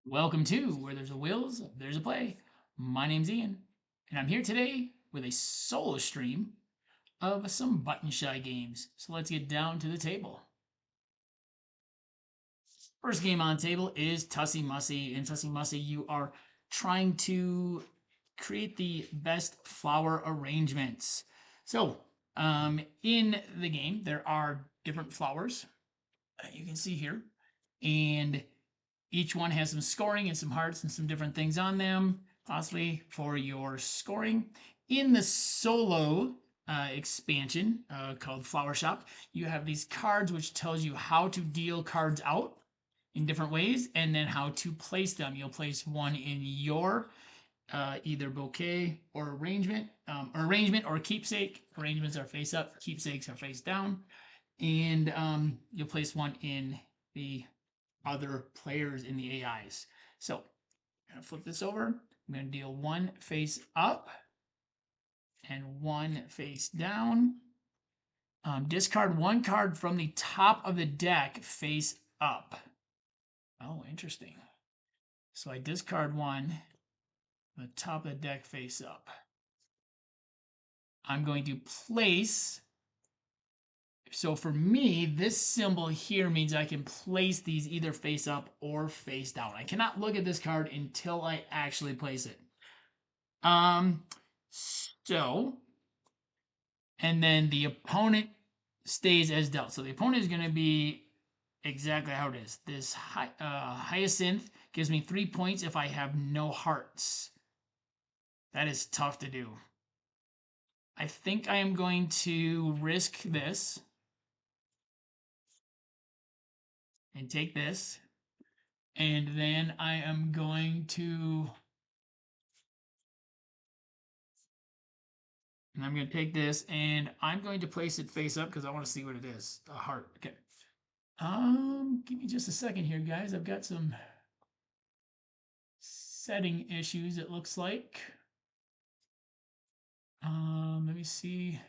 Welcome to Where There's a Wills, There's a Play. My name's Ian, and I'm here today with a solo stream of some button shy games. So let's get down to the table. First game on the table is Tussie Mussie. In Tussie Mussie, you are trying to create the best flower arrangements. So, in the game, there are different flowers that you can see here, and each one has some scoring and some hearts and some different things on them, possibly for your scoring. In the solo expansion called Flower Shop, you have these cards which tells you how to deal cards out in different ways and then how to place them. You'll place one in your either bouquet or arrangement or keepsake. Arrangements are face up, keepsakes are face down, and you'll place one in the other players in the AIs. So I'm gonna flip this over. I'm gonna deal one face up and one face down. Discard one card from the top of the deck face up. Oh, interesting. So I discard one, the top of the deck face up. I'm going to place. So for me, this symbol here means I can place these either face up or face down. I cannot look at this card until I actually place it. So, and then the opponent stays as dealt. So the opponent is going to be exactly how it is. This hyacinth gives me 3 points if I have no hearts. That is tough to do. I think I am going to risk this and take this. And then I am going to take this and I'm going to place it face up because I want to see what it is. A heart. Okay. Give me just a second here, guys. I've got some setting issues, it looks like. Let me see.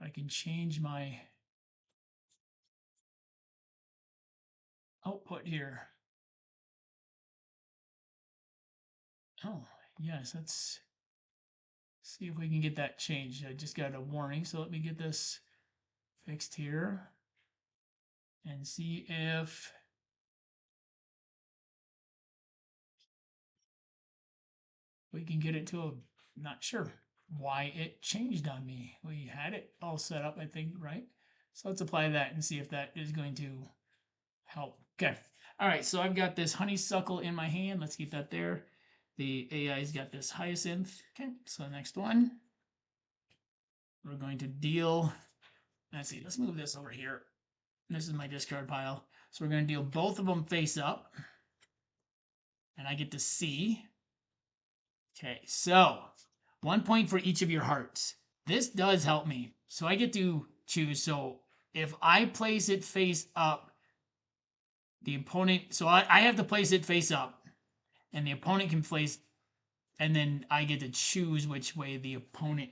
I can change my output here. Oh, yes, let's see if we can get that changed. I just got a warning, so let me get this fixed here and see if we can get it to a, not sure why it changed on me. We had it all set up, I think, right? So let's apply that and see if that is going to help. Okay. All right, so I've got this honeysuckle in my hand. Let's keep that there. The AI's got this hyacinth. Okay, so next one. We're going to deal, let's see, let's move this over here. This is my discard pile. So we're going to deal both of them face up. And I get to see. Okay, so 1 point for each of your hearts. This does help me. So I get to choose. So if I place it face up, the opponent, so I have to place it face up, and the opponent can place, and then I get to choose which way the opponent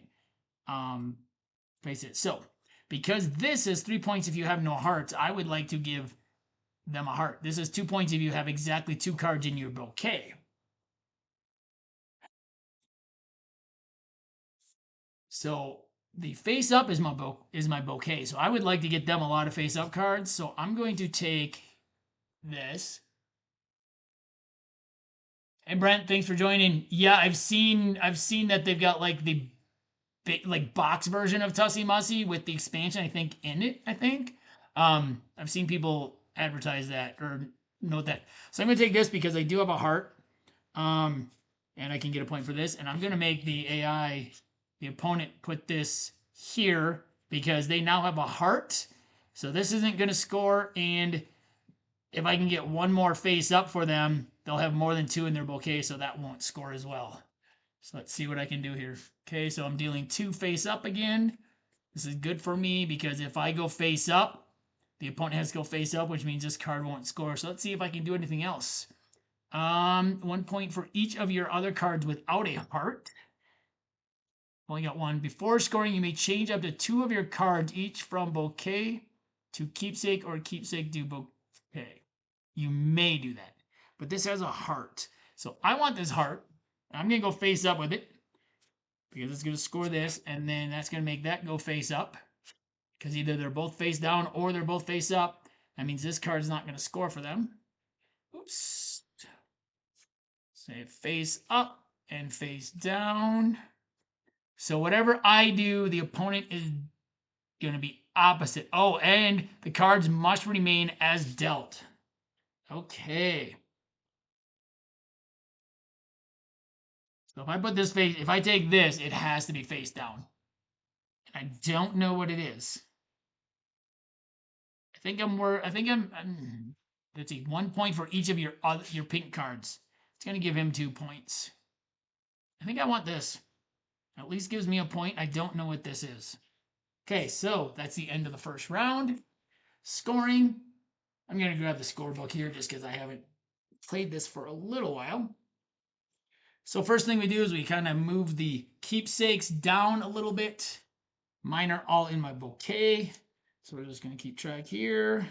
place it. So because this is 3 points if you have no hearts, I would like to give them a heart. This is 2 points if you have exactly 2 cards in your bouquet. So the face up is my bouquet. So I would like to get them a lot of face up cards. So I'm going to take this. Hey Brent, thanks for joining. Yeah, I've seen that they've got like the big like box version of Tussie Mussie with the expansion, I think, in it, I think. I've seen people advertise that or note that. So I'm gonna take this because I do have a heart. And I can get a point for this. And I'm gonna make the AI, the opponent, put this here because they now have a heart. So this isn't gonna score, and if I can get one more face up for them, they'll have more than 2 in their bouquet, so that won't score as well. So let's see what I can do here. Okay, so I'm dealing 2 face up again. This is good for me because if I go face up, the opponent has to go face up, which means this card won't score. So let's see if I can do anything else. 1 point for each of your other cards without a heart. Only got one. Before scoring, you may change up to 2 of your cards, each from bouquet to keepsake or keepsake do bouquet. You may do that. But this has a heart. So I want this heart. I'm going to go face up with it because it's going to score this, and then that's going to make that go face up because either they're both face down or they're both face up. That means this card's not going to score for them. Oops. Say face up and face down. So whatever I do, the opponent is going to be opposite. Oh, and the cards must remain as dealt. Okay. So if I put this face, if I take this, it has to be face down. I don't know what it is. Let's see, 1 point for each of your pink cards. It's going to give him 2 points. I think I want this. At least gives me a point. I don't know what this is. Okay, so that's the end of the first round. Scoring. I'm going to grab the scorebook here just because I haven't played this for a little while. So first thing we do is we kind of move the keepsakes down a little bit. Mine are all in my bouquet. So we're just going to keep track here.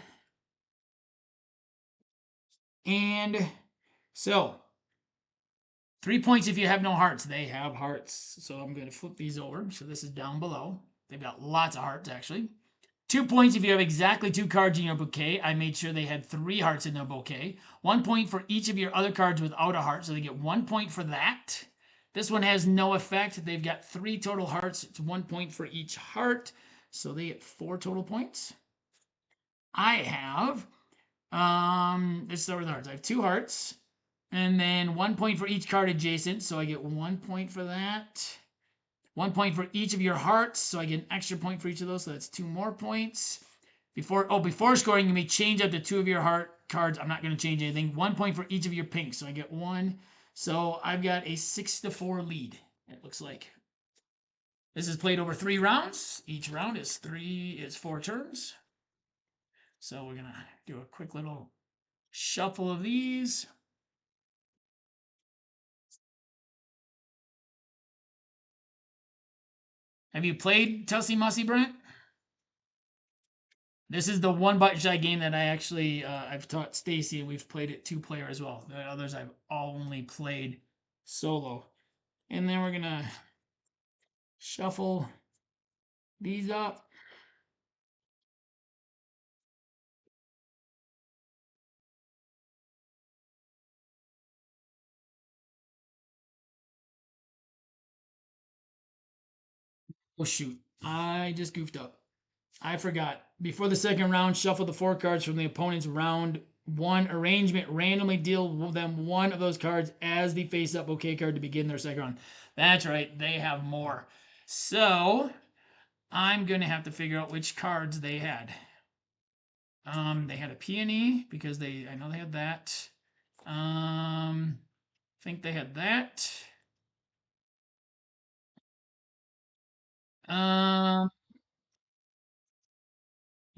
And so 3 points if you have no hearts. They have hearts. So I'm going to flip these over. So this is down below. They've got lots of hearts, actually. 2 points if you have exactly 2 cards in your bouquet. I made sure they had 3 hearts in their bouquet. 1 point for each of your other cards without a heart, so they get 1 point for that. This one has no effect. They've got 3 total hearts. It's 1 point for each heart, so they get 4 total points. I have, let's start with hearts. I have 2 hearts, and then 1 point for each card adjacent, so I get 1 point for that. 1 point for each of your hearts, so I get an extra point for each of those, so that's 2 more points. Before scoring, you may change up to 2 of your heart cards. I'm not going to change anything. 1 point for each of your pinks, so I get 1. So I've got a 6-4 lead, it looks like. This is played over 3 rounds. Each round is 4 turns. So we're going to do a quick little shuffle of these. Have you played Tussie Mussie, Brent? This is the one button shy game that I actually I've taught Stacy, and we've played it 2-player as well. The others I've only played solo. And then we're gonna shuffle these up. Oh shoot, I just goofed up. I forgot. Before the second round, shuffle the 4 cards from the opponent's round 1 arrangement. Randomly deal them 1 of those cards as the face-up bouquet card to begin their second round. That's right, they have more. So I'm gonna have to figure out which cards they had. They had a peony because I know they had that. I think they had that.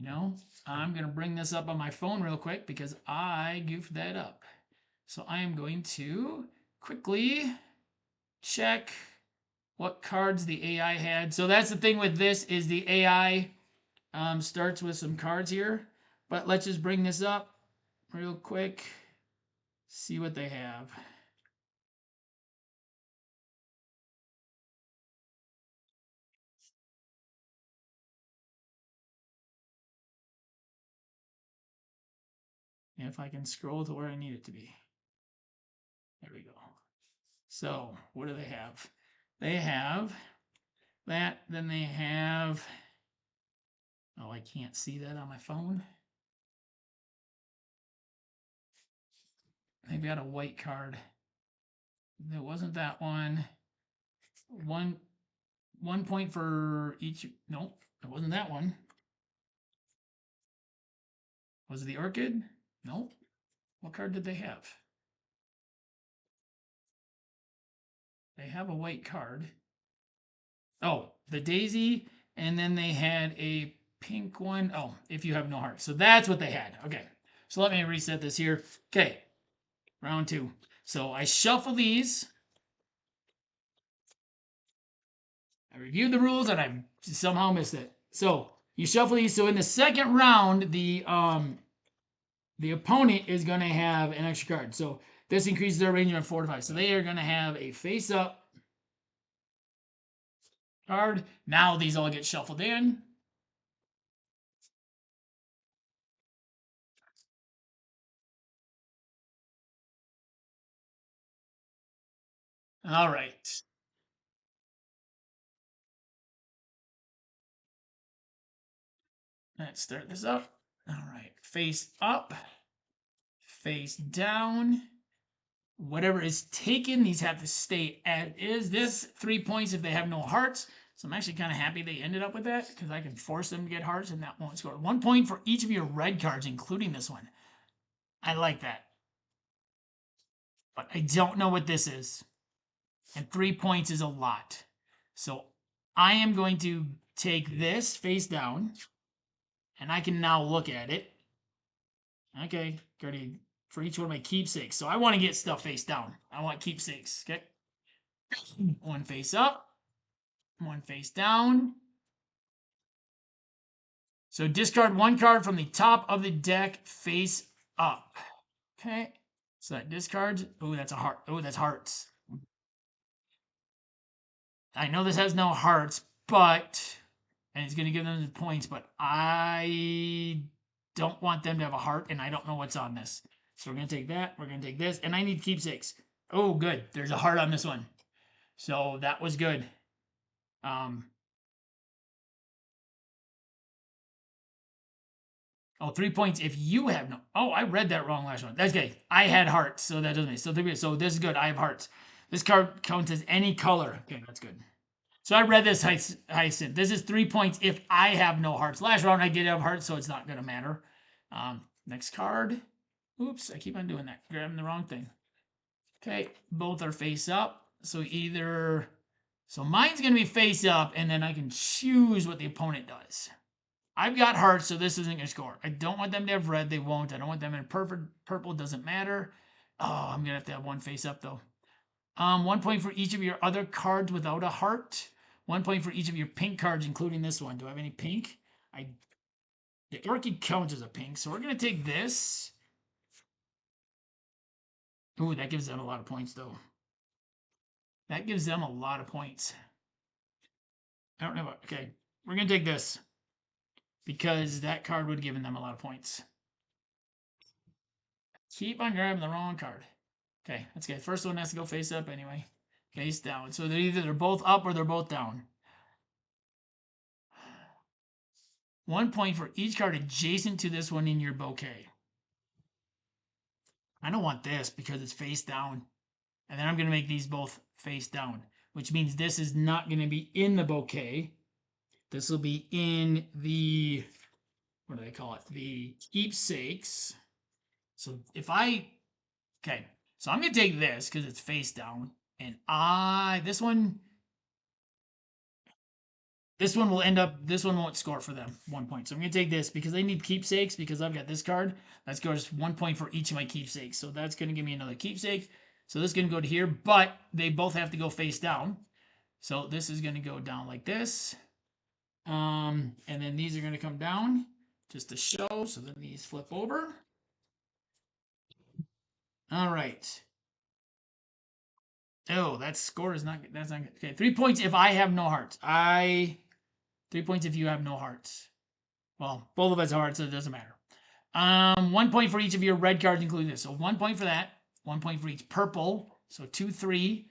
You know, I'm going to bring this up on my phone real quick because I goofed that up. So I am going to quickly check what cards the AI had. So that's the thing with this is the AI starts with some cards here. But let's just bring this up real quick. See what they have. If I can scroll to where I need it to be. There we go. So, what do they have? They have that, then they have, oh, I can't see that on my phone. They've got a white card. It wasn't that one. One point for each. Nope, it wasn't that one. Was it the orchid? Nope. What card did they have? They have a white card. Oh, the daisy, and then they had a pink one. Oh, if you have no heart. So that's what they had. Okay. So let me reset this here. Okay. Round 2. So I shuffle these. I reviewed the rules and I somehow missed it. So You shuffle these. So in the second round, the opponent is going to have an extra card. So this increases their range from 4 to 5. So they are going to have a face-up card. Now these all get shuffled in. All right. Let's start this up. All right. Face up, face down. Whatever is taken, these have to stay as is. This 3 points if they have no hearts. So I'm actually kind of happy they ended up with that because I can force them to get hearts and that won't score. 1 point for each of your red cards, including this one. I like that. But I don't know what this is. And 3 points is a lot. So I am going to take this face down. And I can now look at it. Okay, already for each one of my keepsakes. So I want to get stuff face down. I want keepsakes. Okay. One face up. One face down. So discard 1 card from the top of the deck face up. Okay. So that discards. Oh, that's a heart. Oh, that's hearts. I know this has no hearts, but and it's going to give them the points, but I don't want them to have a heart, and I don't know what's on this. So we're going to take that. We're going to take this, and I need keepsakes. Oh, good. There's a heart on this one. So that was good. Oh, 3 points if you have no. Oh, I read that wrong last one. That's okay. I had hearts, so that doesn't make sense. So this is good. I have hearts. This card counts as any color. Okay, that's good. So I read this Hyacinth. This is 3 points if I have no hearts. Last round I did have hearts, so it's not going to matter. Next card. Oops, I keep on doing that. Grabbing the wrong thing. Okay, both are face up. So either... So mine's going to be face up, and then I can choose what the opponent does. I've got hearts, so this isn't going to score. I don't want them to have red. They won't. I don't want them in purple. Doesn't matter. Oh, I'm going to have one face up, though. 1 point for each of your other cards without a heart. 1 point for each of your pink cards, including this one. Do I have any pink? The orchid counts as a pink, so we're going to take this. Ooh, that gives them a lot of points, though. That gives them a lot of points. I don't know. Okay, we're going to take this because that card would have given them a lot of points. Keep on grabbing the wrong card. Okay, that's good. First one has to go face up anyway. Face down. So they're both up or they're both down. 1 point for each card adjacent to this one in your bouquet. I don't want this because it's face down. And then I'm going to make these both face down, which means this is not going to be in the bouquet. This will be in the, what do they call it? The keepsakes. So if okay, so I'm going to take this because it's face down. And this one will end up, this one won't score for them 1 point. So I'm going to take this because they need keepsakes because I've got this card. That scores 1 point for each of my keepsakes. So that's going to give me another keepsake. So this is going to go to here, but they both have to go face down. So this is going to go down like this. And then these are going to come down just to show. So then these flip over. All right. Oh, that score is not good. That's not good. Okay, 3 points if I have no hearts. 3 points if you have no hearts. Well, both of us have hearts, so it doesn't matter. 1 point for each of your red cards, including this. So 1 point for that. 1 point for each purple. So 2, 3.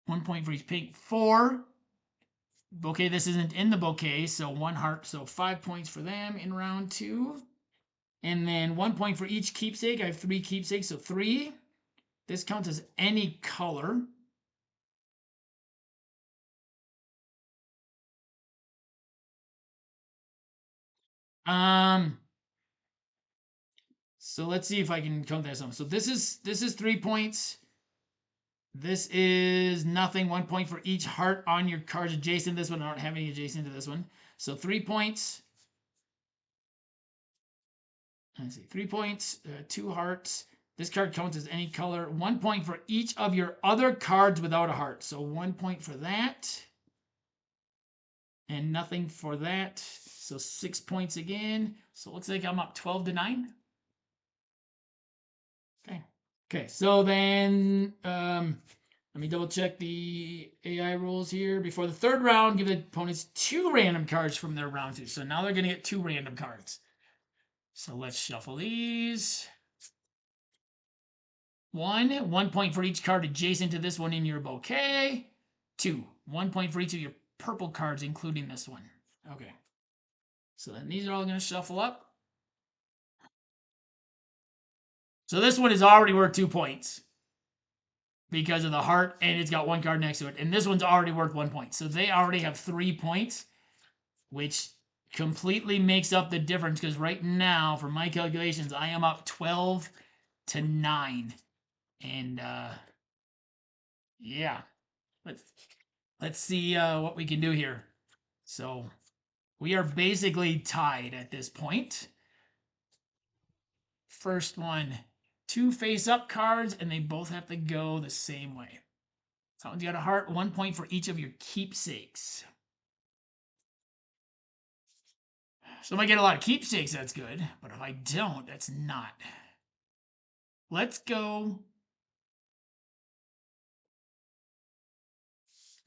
1 point for each pink. 4. Bouquet, this isn't in the bouquet, so 1 heart. So 5 points for them in round 2. And then 1 point for each keepsake. I have 3 keepsakes, so 3. This counts as any color. So let's see if I can count that some. So this is 3 points. This is nothing. 1 point for each heart on your cards adjacent to this one. I don't have any adjacent to this one. So 3 points. Let's see. 3 points. 2 hearts. This card counts as any color. 1 point for each of your other cards without a heart. So 1 point for that. And nothing for that. So 6 points again. So it looks like I'm up 12-9. Okay. Okay, so then let me double check the AI rules here. Before the third round, give the opponents 2 random cards from their round 2. So now they're going to get 2 random cards. So let's shuffle these. 1 point for each card adjacent to this one in your bouquet. 2, 1 point for each of your purple cards, including this one. Okay. So then these are all going to shuffle up. So this one is already worth 2 points because of the heart, and it's got 1 card next to it. And this one's already worth 1 point. So they already have 3 points, which completely makes up the difference because right now, for my calculations, I am up 12-9. And yeah, let's see what we can do here. So we are basically tied at this point. First one, 2 face-up cards, and they both have to go the same way. So you got a heart, 1 point for each of your keepsakes. So if I get a lot of keepsakes, that's good. But if I don't, that's not. Let's go.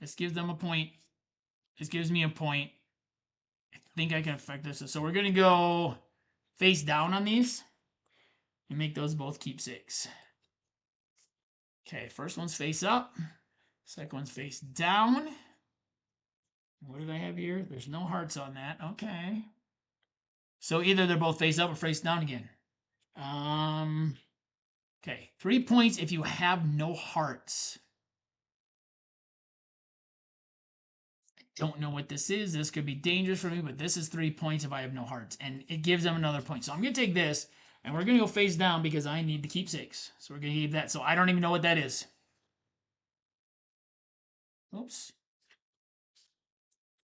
This gives them a point. This gives me a point. I think I can affect this. So we're going to go face down on these and make those both keepsakes. Okay, first one's face up. Second one's face down. What did I have here? There's no hearts on that. Okay. So either they're both face up or face down again. Okay, 3 points if you have no hearts. I don't know what this is. This could be dangerous for me, but this is 3 points if I have no hearts. And it gives them another point. So I'm going to take this, and we're going to go face down because I need the keepsakes. So we're going to keep that. So I don't even know what that is. Oops.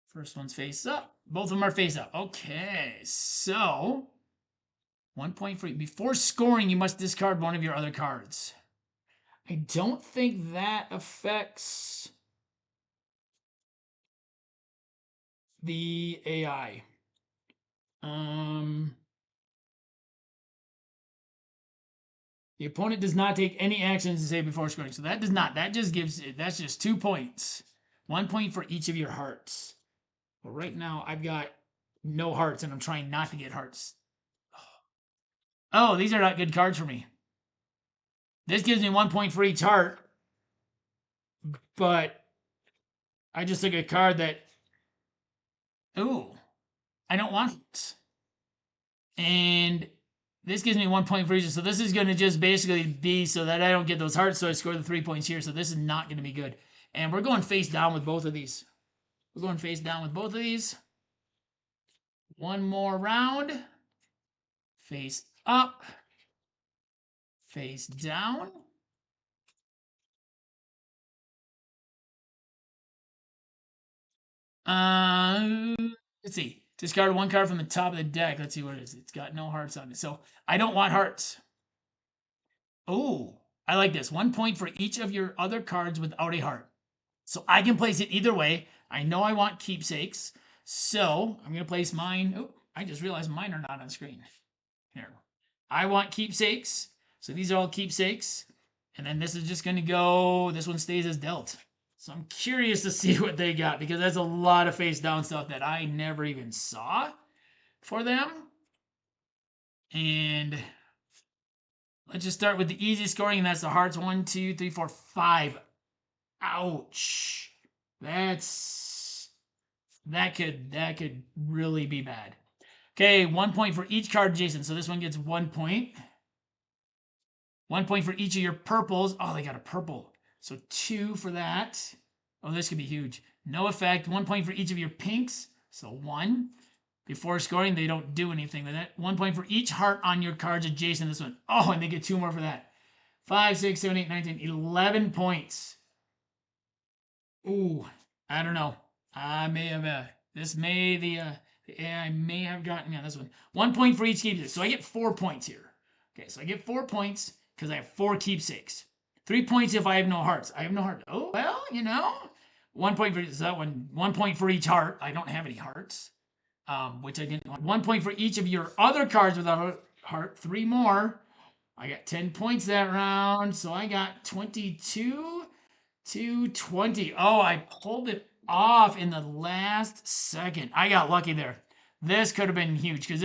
First one's face up. Both of them are face up. Okay, so 1 point for you. Before scoring, you must discard one of your other cards. I don't think that affects the AI. The opponent does not take any actions to say before scoring. So that does not. That just gives it. That's just 2 points. 1 point for each of your hearts. Well, right now I've got no hearts, and I'm trying not to get hearts. Oh, these are not good cards for me. This gives me 1 point for each heart, but I just took a card that. Ooh, I don't want it. And this gives me 1 point for each. So this is going to just basically be so that I don't get those hearts, so I score the 3 points here. So this is not going to be good. And we're going face down with both of these. We're going face down with both of these. One more round. Face up. Face down. Let's see. Discard 1 card from the top of the deck. Let's see what it is. It's got no hearts on it. So I don't want hearts. Oh, I like this. 1 point for each of your other cards without a heart. So I can place it either way. I know I want keepsakes. So I'm going to place mine. Oh, I just realized mine are not on screen. Here. I want keepsakes. So these are all keepsakes. And then this is just going to go. This one stays as dealt. So I'm curious to see what they got because that's a lot of face down stuff that I never even saw for them. And let's just start with the easy scoring, and that's the hearts. 1, 2, 3, 4, 5. Ouch. That could really be bad. Okay, 1 point for each card adjacent. So this one gets 1 point. 1 point for each of your purples. Oh, they got a purple. So 2 for that. Oh, this could be huge. No effect. 1 point for each of your pinks. So 1. Before scoring, they don't do anything with it. 1 point for each heart on your cards adjacent to this one. Oh, and they get 2 more for that. 5, 6, 7, 8, 9, 10, 11 points. Ooh, I don't know. I may have, the AI may have gotten me on this one. 1 point for each keepsake. So I get 4 points here. Okay, so I get 4 points because I have 4 keepsakes. 3 points if I have no hearts. I have no heart. Oh, well, 1 point for that one. 1 point for each heart. I don't have any hearts, which I didn't want. 1 point for each of your other cards without a heart. 3 more. I got 10 points that round, so I got 22 to 20. Oh, I pulled it off in the last second. I got lucky there. This could have been huge because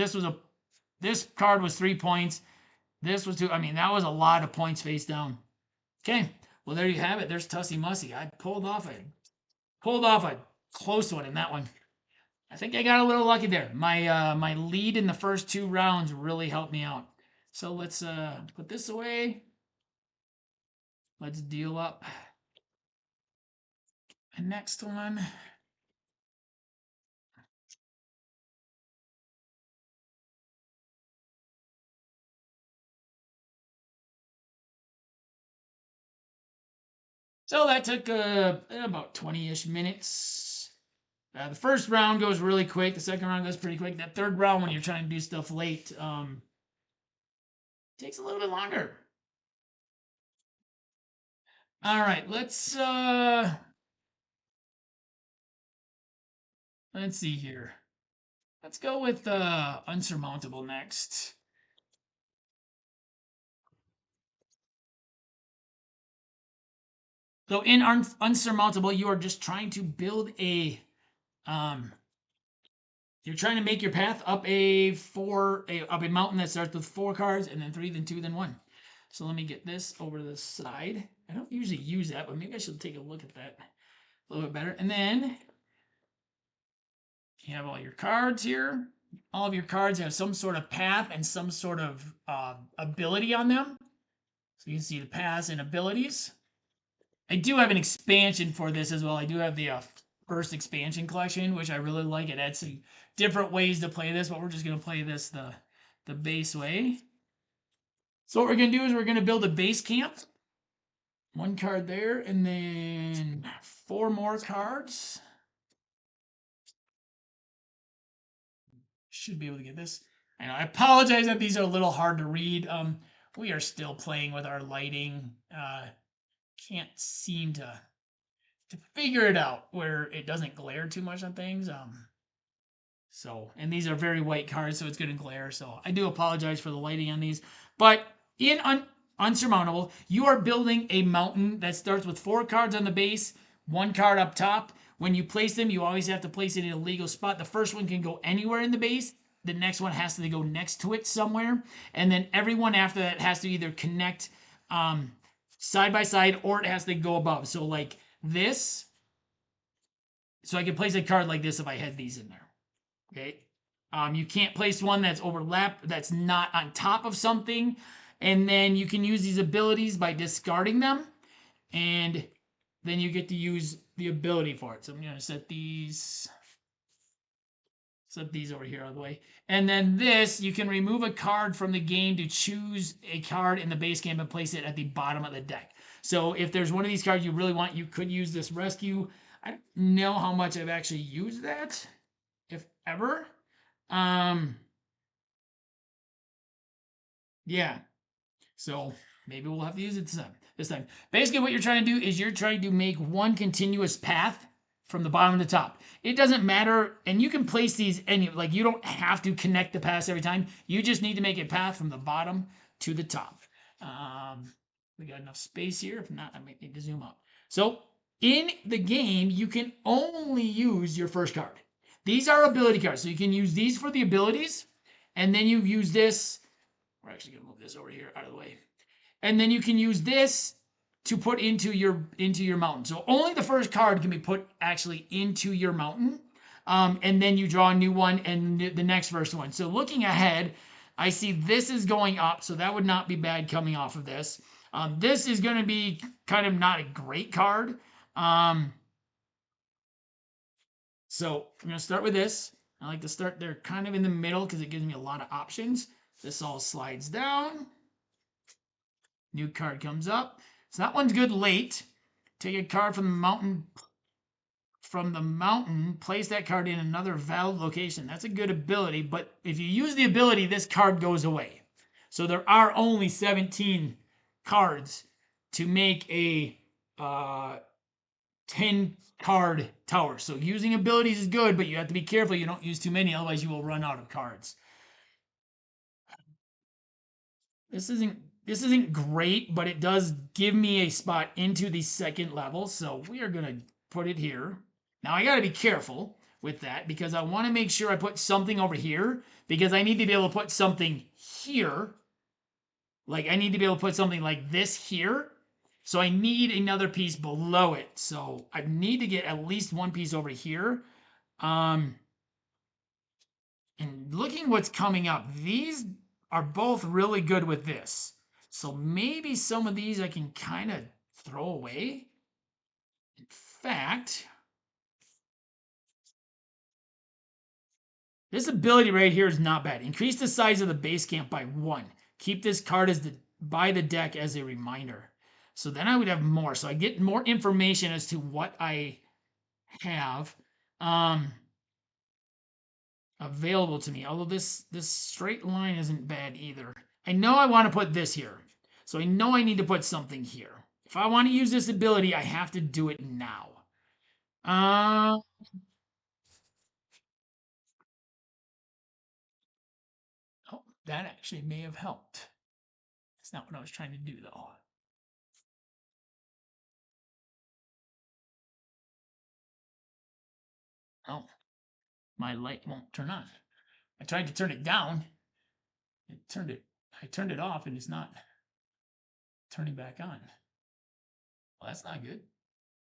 this card was 3 points. This was 2. I mean, that was a lot of points face down. Okay, well there you have it. There's Tussie Mussie. I pulled off a close one in that one. I think I got a little lucky there. My lead in the first 2 rounds really helped me out. So let's put this away. Let's deal up the next one. So that took about 20-ish minutes. The first round goes really quick. The second round goes pretty quick. That third round, when you're trying to do stuff late, takes a little bit longer. All right, let's see here. Let's go with Unsurmountable next. So in Unsurmountable, you are just trying to build a you're trying to make your path up a mountain that starts with 4 cards, and then 3, then 2, then 1. So let me get this over to the side. I don't usually use that, but maybe I should take a look at that a little bit better. And then you have all your cards here. All of your cards have some sort of path and some sort of ability on them. So you can see the paths and abilities. I do have an expansion for this as well. I do have the first expansion collection, which I really like. It adds some different ways to play this, but we're just going to play this the base way. So what we're going to do is we're going to build a base camp. 1 card there, and then 4 more cards. Should be able to get this. I know, I apologize that these are a little hard to read. We are still playing with our lighting. Can't seem to figure it out where it doesn't glare too much on things. And these are very white cards, so it's going to glare. So I do apologize for the lighting on these. But in Unsurmountable, you are building a mountain that starts with 4 cards on the base, 1 card up top. When you place them, you always have to place it in a legal spot. The first one can go anywhere in the base. The next one has to go next to it somewhere. And then everyone after that has to either connect side by side, or it has to go above. So like this. So I can place a card like this if I had these in there. Okay. You can't place one that's overlapped, that's not on top of something. And then you can use these abilities by discarding them. And then you get to use the ability for it. So I'm going to set these over here out of the way. And then this, you can remove a card from the game to choose a card in the base game and place it at the bottom of the deck. So if there's one of these cards you really want, you could use this rescue. I don't know how much I've actually used that, if ever. Yeah. So maybe we'll have to use it this time. Basically, what you're trying to do is you're trying to make one continuous path from the bottom to the top. It doesn't matter, and you can place these like you don't have to connect the paths every time. You just need to make a path from the bottom to the top. We got enough space here. If not, I might need to zoom out. So in the game, you can only use your first card. These are ability cards, so you can use these for the abilities, and then you use this. We're actually going to move this over here out of the way. And then you can use this to put into your mountain. So only the first card can be put actually into your mountain. And then you draw a new one and the next first one. So looking ahead, I see this is going up, so that would not be bad coming off of this. This is going to be kind of not a great card. So I'm going to start with this. I like to start there kind of in the middle because it gives me a lot of options. This all slides down. New card comes up. So that one's good late. Take a card from the mountain. Place that card in another valid location. That's a good ability, but if you use the ability, this card goes away. So there are only 17 cards to make a 10 card tower. So using abilities is good, but you have to be careful you don't use too many, otherwise you will run out of cards. This isn't great, but it does give me a spot into the second level. So we are gonna put it here. Now I gotta be careful with that because I want to make sure I put something over here because I need to be able to put something here. Like I need to be able to put something like this here. So I need another piece below it. So I need to get at least one piece over here. And looking what's coming up, these are both really good with this. So maybe some of these I can kind of throw away. In fact, this ability right here is not bad. Increase the size of the base camp by 1. Keep this card by the deck as a reminder. So then I would have more. So I get more information as to what I have available to me. Although this straight line isn't bad either. I know I want to put this here. So I know I need to put something here. If I want to use this ability, I have to do it now. Oh, that actually may have helped. That's not what I was trying to do, though. Oh, my light won't turn on. I tried to turn it down. I turned it off, and it's not turning back on. Well, that's not good.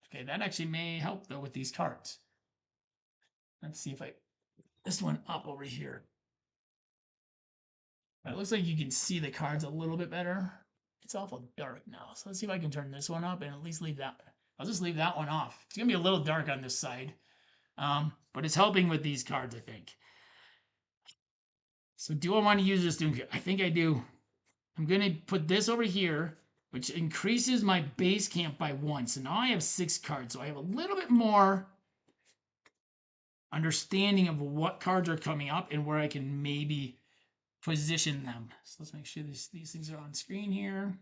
Okay, that actually may help, though, with these cards. Let's see if I this one up over here. It looks like you can see the cards a little bit better. It's awful dark now. So let's see if I can turn this one up and at least leave that. I'll just leave that one off. It's going to be a little dark on this side. But it's helping with these cards, I think. So do I want to use this? I think I do. I'm going to put this over here, which increases my base camp by 1. So now I have 6 cards. So I have a little bit more understanding of what cards are coming up and where I can maybe position them. So let's make sure these things are on screen here.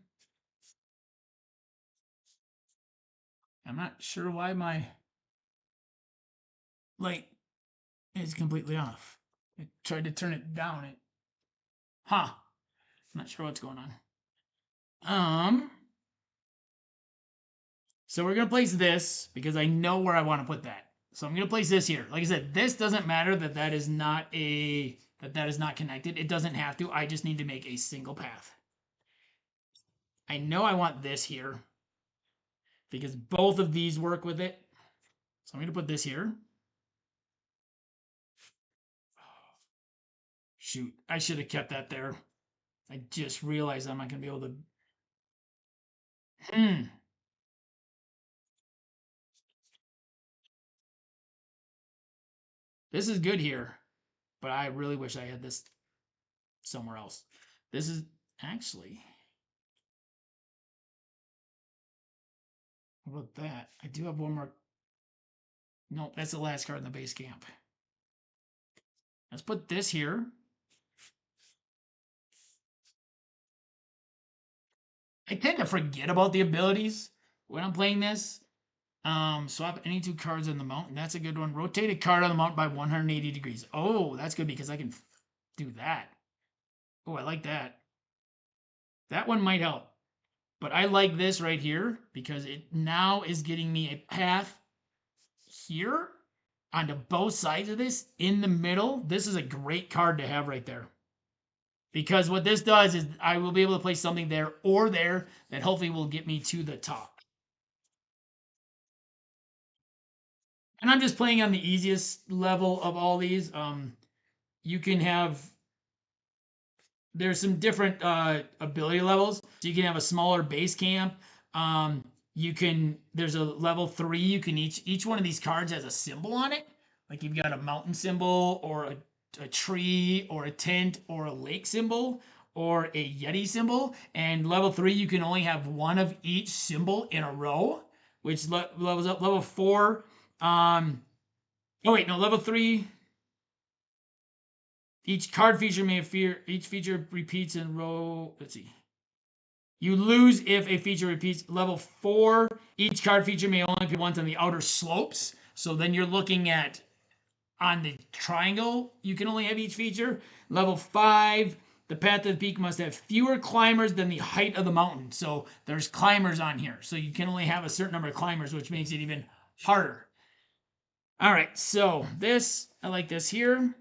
I'm not sure why my light is completely off. I tried to turn it down. I'm not sure what's going on. So we're gonna place this because I know where I want to put that. So I'm gonna place this here. Like I said, this doesn't matter that is not connected. It doesn't have to. I just need to make a single path. I know I want this here because both of these work with it. So I'm gonna put this here. Shoot, I should have kept that there. I just realized I'm not gonna be able to. This is good here, but I really wish I had this somewhere else. This is actually. What about that? I do have one more. No, that's the last card in the base camp. Let's put this here. I tend to forget about the abilities when I'm playing this. Swap any 2 cards on the mountain. That's a good one. Rotate a card on the mountain by 180 degrees. Oh, that's good because I can do that. Oh, I like that. That one might help. But I like this right here because it now is getting me a path here onto both sides of this in the middle. This is a great card to have right there. Because what this does is I will be able to place something there or there that hopefully will get me to the top. And I'm just playing on the easiest level of all these. You can have, there's some different ability levels. So you can have a smaller base camp. There's a level 3. You can each one of these cards has a symbol on it. Like you've got a mountain symbol or a tree or a tent or a lake symbol or a Yeti symbol. And level 3, you can only have one of each symbol in a row, which levels up. Level 4, level 3. Each card feature may appear. Each feature repeats in row. Let's see. You lose if a feature repeats. Level 4, each card feature may only appear once on the outer slopes. So then you're looking at on the triangle, you can only have each feature. Level 5, the path to the peak must have fewer climbers than the height of the mountain. So there's climbers on here. So you can only have a certain number of climbers, which makes it even harder. All right, so this, I like this here.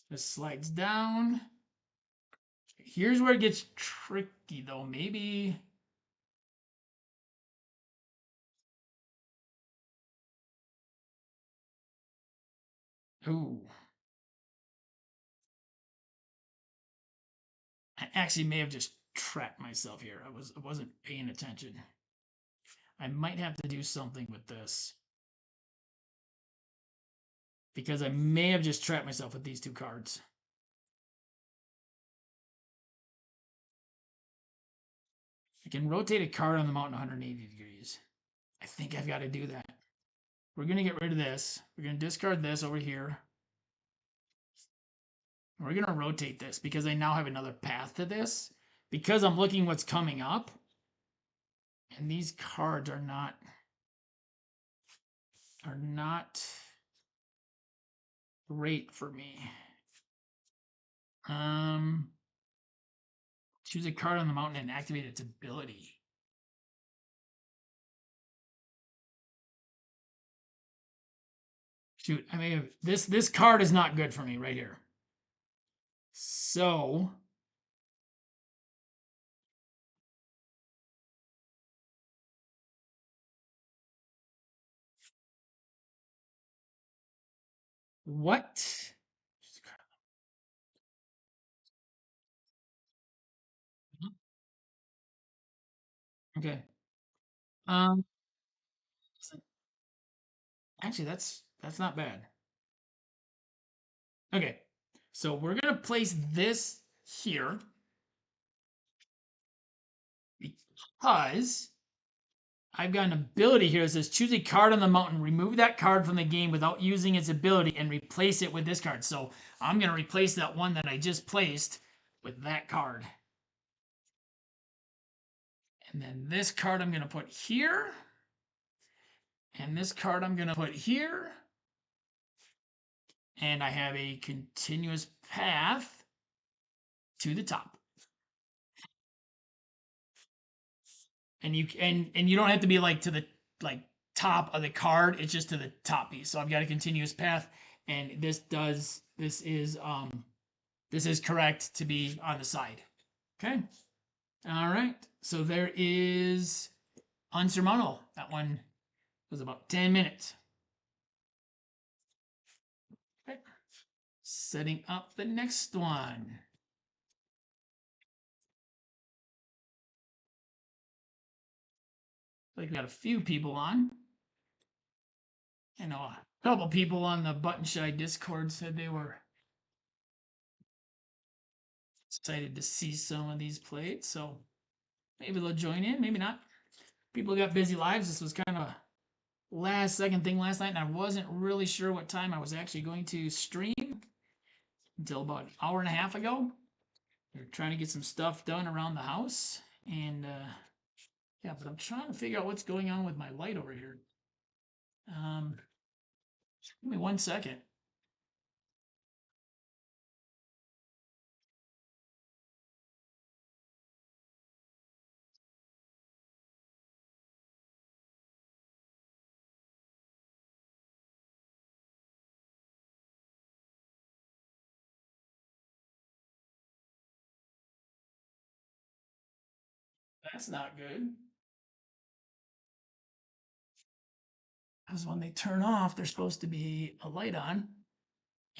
This slides down. Here's where it gets tricky, though. Maybe. Ooh. I actually may have just trapped myself here. I wasn't paying attention. I might have to do something with this. Because I may have just trapped myself with these two cards. I can rotate a card on the mountain 180 degrees. I think I've got to do that. We're going to get rid of this. We're going to discard this over here. We're going to rotate this because I now have another path to this. Because I'm looking what's coming up. And these cards are not great for me. Choose a card on the mountain and activate its ability. Shoot, I may have this card is not good for me right here. So what? Okay. Actually, that's not bad. Okay. So we're gonna place this here because I've got an ability here that says choose a card on the mountain, remove that card from the game without using its ability, and replace it with this card. So I'm gonna replace that one that I just placed with that card. And then this card I'm gonna put here. And this card I'm gonna put here. And I have a continuous path to the top. And you don't have to be like to the top of the card. It's just to the top piece. So I've got a continuous path, and this is correct to be on the side. Okay. All right. So there is Unsurmountable. That one was about 10 minutes. Okay. Setting up the next one. Like we got a few people on. I know a couple people on the Button Shy Discord said they were excited to see some of these played, so maybe they'll join in, maybe not. People got busy lives. This was kind of a last second thing last night, and I wasn't really sure what time I was actually going to stream until about an hour and a half ago. We were trying to get some stuff done around the house, and yeah, but I'm trying to figure out what's going on with my light over here. Give me 1 second. That's not good. Because when they turn off, there's supposed to be a light on,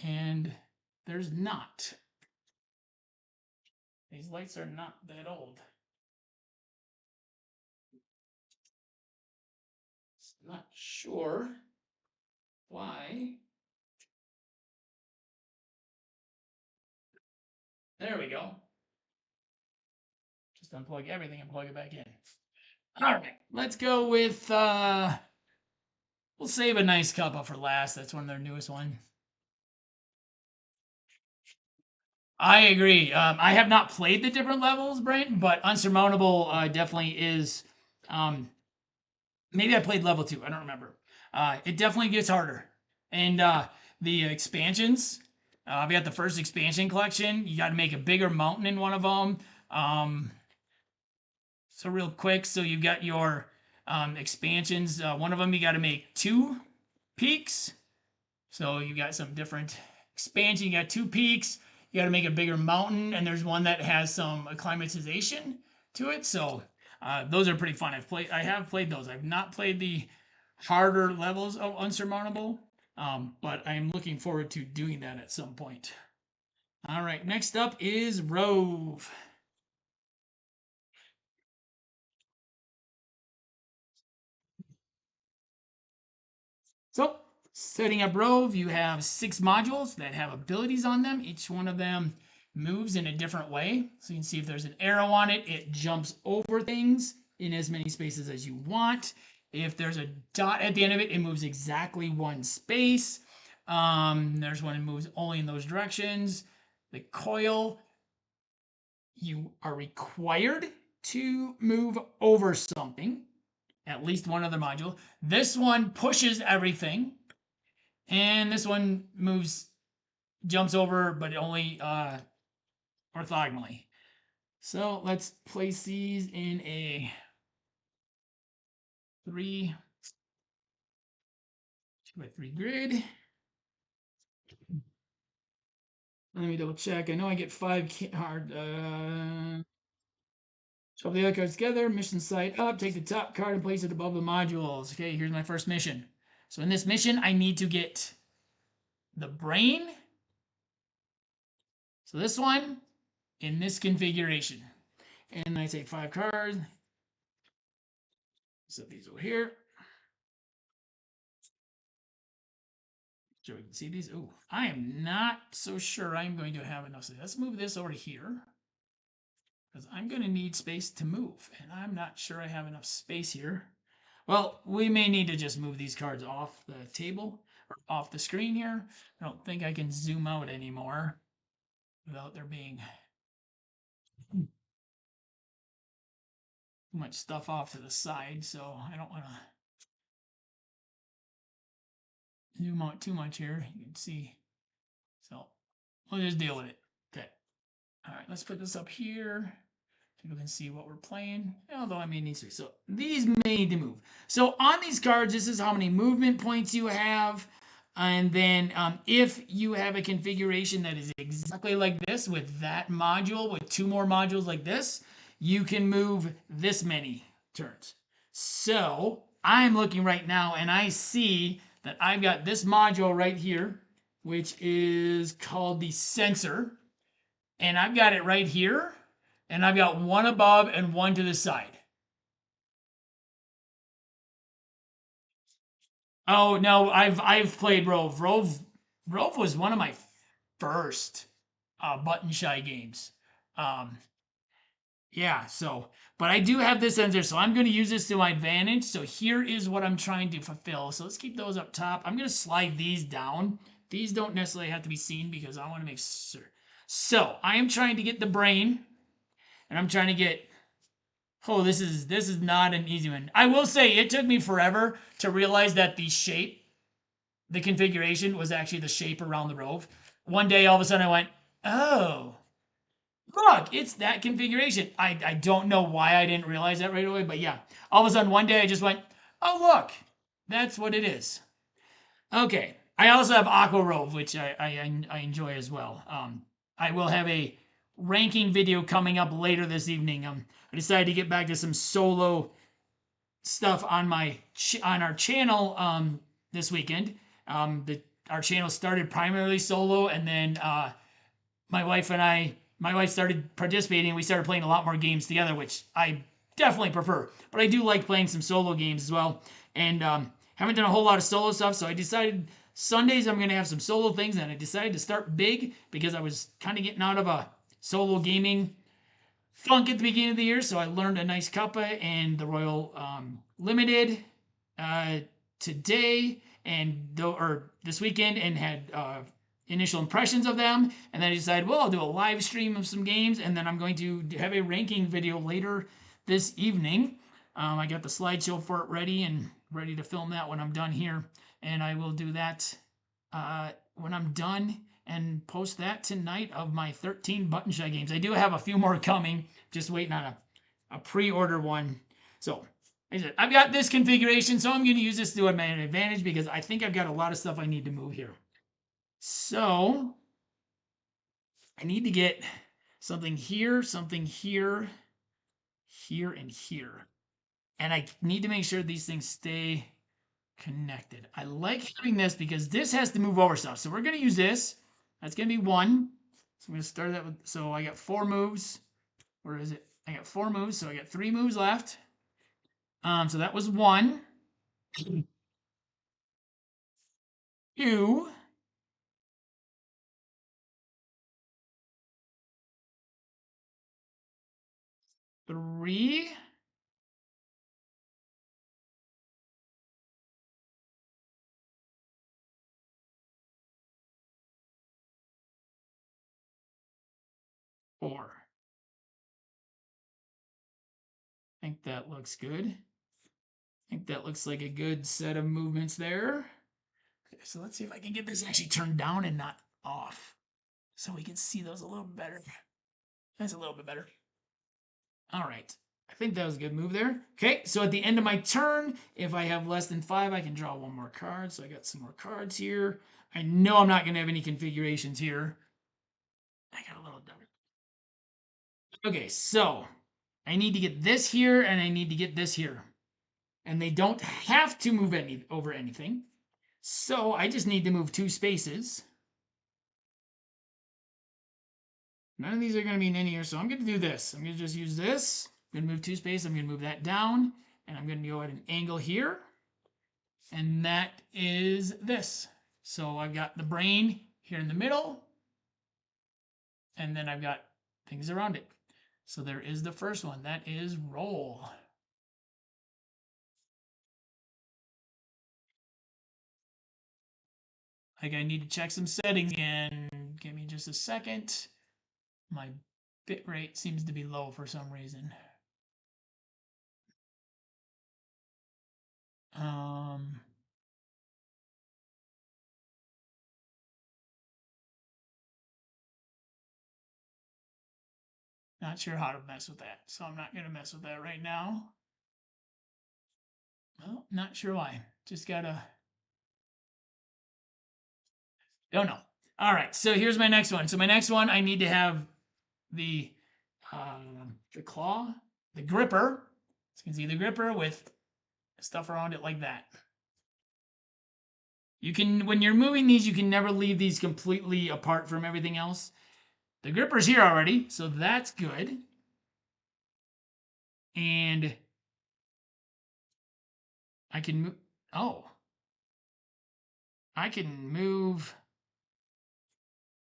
and there's not. These lights are not that old. Not sure why. There we go. Just unplug everything and plug it back in. All right, let's go with, we'll save A Nice Cuppa for last. That's one of their newest ones. I agree. I have not played the different levels, Brent, but Unsurmountable definitely is. Um, Maybe I played level two. I don't remember. It definitely gets harder. And the expansions, we got the first expansion collection. You got to make a bigger mountain in one of them. Um, so real quick, so you got your expansions. One of them you got to make two peaks. So you got some different expansion. You got two peaks. You got to make a bigger mountain, and there's one that has some acclimatization to it. So those are pretty fun. I have played those. I've not played the harder levels of Unsurmountable, but I am looking forward to doing that at some point. All right, next up is ROVE. So, setting up ROVE, you have 6 modules that have abilities on them. Each one of them moves in a different way. So you can see if there's an arrow on it, it jumps over things in as many spaces as you want. If there's a dot at the end of it, it moves exactly one space. There's one that moves only in those directions. The coil, you are required to move over something, at least one other module. This one pushes everything. And this one moves, jumps over, but only orthogonally. So let's place these in a 2x3 grid. Let me double check. I know I get 5 hard. Shuffle the other cards together. Mission site up. Take the top card and place it above the modules. Okay, here's my first mission. So in this mission, I need to get the brain. So this one in this configuration. And I take 5 cards. Set these over here. So we can see these. Oh, I am not so sure I'm going to have enough space. Let's move this over here because I'm going to need space to move, and I'm not sure I have enough space here. Well, we may need to just move these cards off the table or off the screen here. I don't think I can zoom out anymore without there being too much stuff off to the side, so I don't want to zoom out too much here. You can see. So we'll just deal with it. Okay. All right, let's put this up here. People can see what we're playing, although I may need to. So these may need to move. So on these cards, this is how many movement points you have. And then if you have a configuration that is exactly like this with that module, with 2 more modules like this, you can move this many turns. So I'm looking right now and I see that I've got this module right here, which is called the sensor. And I've got it right here. And I've got one above and one to the side. Oh no, I've played ROVE. ROVE was one of my first button shy games. Um, yeah, so but I do have this sensor, so I'm going to use this to my advantage. So here is what I'm trying to fulfill. So let's keep those up top. I'm going to slide these down. These don't necessarily have to be seen because I want to make sure. So I am trying to get the brain, and I'm trying to get. Oh, this is not an easy one. I will say it took me forever to realize that the shape, the configuration was actually the shape around the ROVE. One day, all of a sudden, I went, oh, look, it's that configuration. I don't know why I didn't realize that right away, but yeah. All of a sudden, one day, I just went, oh, look, that's what it is. Okay. I also have Aqua ROVE, which I enjoy as well. I will have a ranking video coming up later this evening. I decided to get back to some solo stuff on our channel this weekend. Our channel started primarily solo, and then my wife started participating. We started playing a lot more games together, which I definitely prefer. But I do like playing some solo games as well. And haven't done a whole lot of solo stuff, so I decided Sundays I'm going to have some solo things, and I decided to start big because I was kind of getting out of a solo gaming funk at the beginning of the year. So I learned A Nice Cuppa and the Royal Limited today or this weekend, and had initial impressions of them, and then I decided, well, I'll do a live stream of some games, and then I'm going to have a ranking video later this evening. I got the slideshow for it ready and ready to film that when I'm done here, and I will do that when I'm done and post that tonight of my 13 Button Shy games. I do have a few more coming, just waiting on a pre-order one. So I've got this configuration, so I'm going to use this to my advantage because I think I've got a lot of stuff I need to move here. So I need to get something here, here, and here. And I need to make sure these things stay connected. I like having this because this has to move over stuff. So we're going to use this. That's going to be 1. So I'm going to start that with, so I got 4 moves. Where is it? I got 4 moves, so I got 3 moves left. So that was 1. 2. 3. 4. I think that looks good. I think that looks like a good set of movements there. Okay, so let's see if I can get this actually turned down and not off, so we can see those a little better. That's a little bit better. All right. I think that was a good move there. Okay, so at the end of my turn, if I have less than 5, I can draw 1 more card. So I got some more cards here. I know I'm not going to have any configurations here. I got a little dumb. Okay, so I need to get this here, and I need to get this here. And they don't have to move over anything. So I just need to move 2 spaces. None of these are going to be linear, so I'm going to do this. I'm going to just use this. I'm going to move 2 spaces. I'm going to move that down, and I'm going to go at an angle here. And that is this. So I've got the brain here in the middle, and then I've got things around it. So there is the first one. That is roll. Like I need to check some settings again. Give me just a second. My bit rate seems to be low for some reason. Not sure how to mess with that, so I'm not going to mess with that right now. Well, not sure why. Just gotta. Don't know. All right, so here's my next one. So my next one, I need to have the claw, the gripper. So you can see the gripper with stuff around it like that. You can, when you're moving these, you can never leave these completely apart from everything else. The gripper's here already, so that's good. And I can move. Oh, I can move.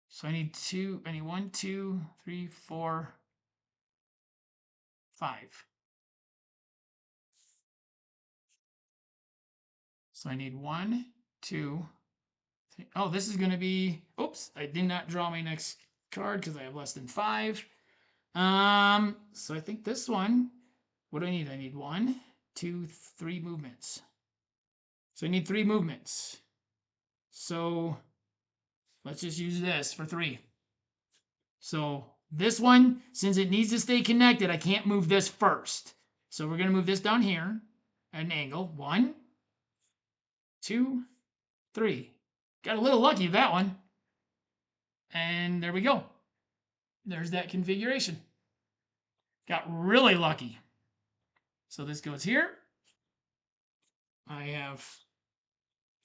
So I need 2. I need 1, 2, 3, 4, 5. So I need 1, 2, 3. Oh, this is going to be. Oops, I did not draw my next card because I have less than 5. So I think this one. What do I need? I need 1, 2, 3 movements. So I need 3 movements. So let's just use this for 3. So this one, since it needs to stay connected, I can't move this first. So we're going to move this down here at an angle. 1, 2, 3. Got a little lucky with that one. And there we go. There's that configuration. Got really lucky. So this goes here. I have,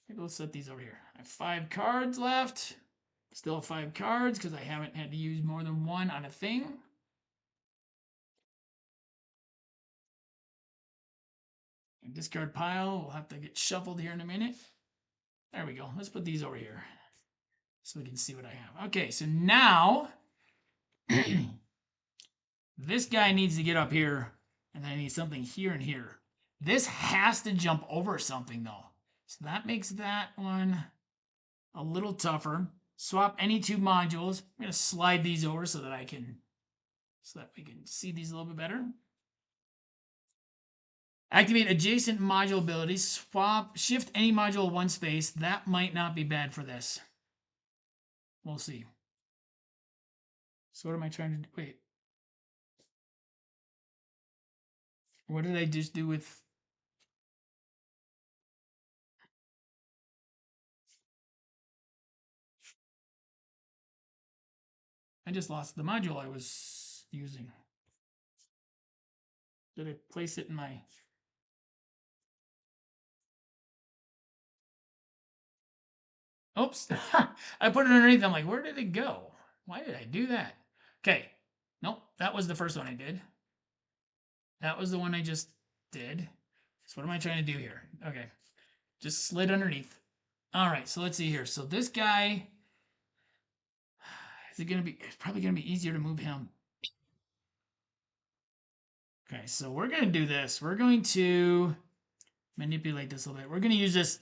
maybe let's set these over here. I have 5 cards left. Still have 5 cards because I haven't had to use more than 1 on a thing. And discard pile will have to get shuffled here in a minute. There we go. Let's put these over here so we can see what I have. Okay, so now this guy needs to get up here, and then I need something here and here. This has to jump over something, though. So that makes that one a little tougher. swap any two modules. I'm going to slide these over so that we can see these a little bit better. Activate adjacent module abilities. Shift any module one space. That might not be bad for this. We'll see. So what am I trying to do? Wait. What did I just do with... I just lost the module I was using. Did I place it in my... Oops. I put it underneath. I'm like, where did it go? Why did I do that? Okay. Nope. That was the first one I did. That was the one I just did. So what am I trying to do here? Okay. Just slid underneath. All right. So let's see here. So this guy... Is it going to be... It's probably going to be easier to move him. Okay. So we're going to do this. We're going to manipulate this a little bit. We're going to use this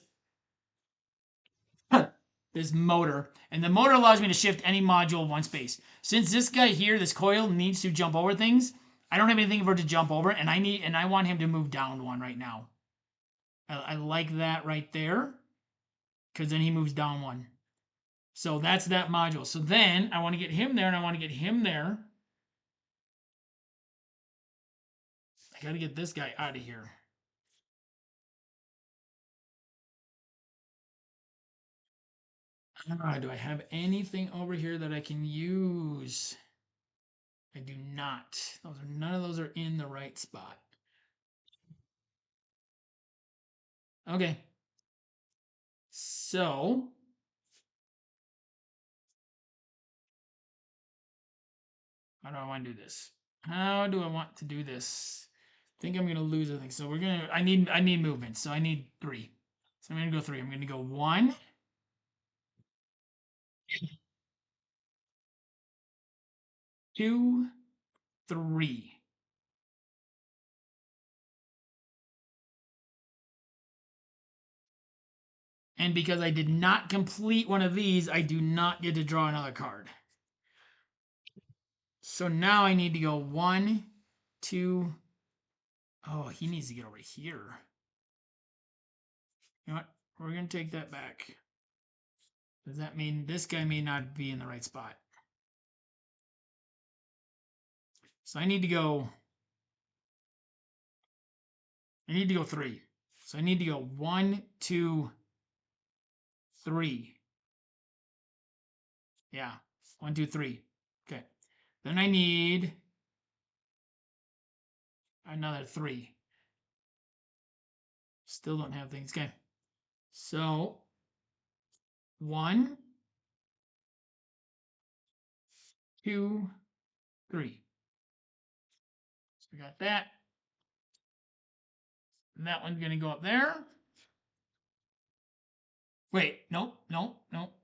this motor, and the motor allows me to shift any module one space. Since this guy here, this coil, needs to jump over things, I don't have anything for it to jump over, and I want him to move down one right now. I like that right there, because then he moves down one. So that's that module. So then I want to get him there, and I want to get him there. I got to get this guy out of here. Do I have anything over here that I can use? I do not. None of those are in the right spot. Okay. So how do I want to do this? How do I want to do this? I think I'm gonna lose a thing. So I need movement. So I need 3. So I'm gonna go 3. I'm gonna go 1, 2, 3. And because I did not complete one of these, I do not get to draw another card. So now I need to go 1, 2. Oh, he needs to get over here. You know what? We're gonna take that back. Does that mean this guy may not be in the right spot? So I need to go 3. So I need to go 1, 2, 3. Yeah, 1, 2, 3. Okay. Then I need another 3. Still don't have things. Okay. So 1, 2, 3. So we got that. And that one's gonna go up there. Wait, nope,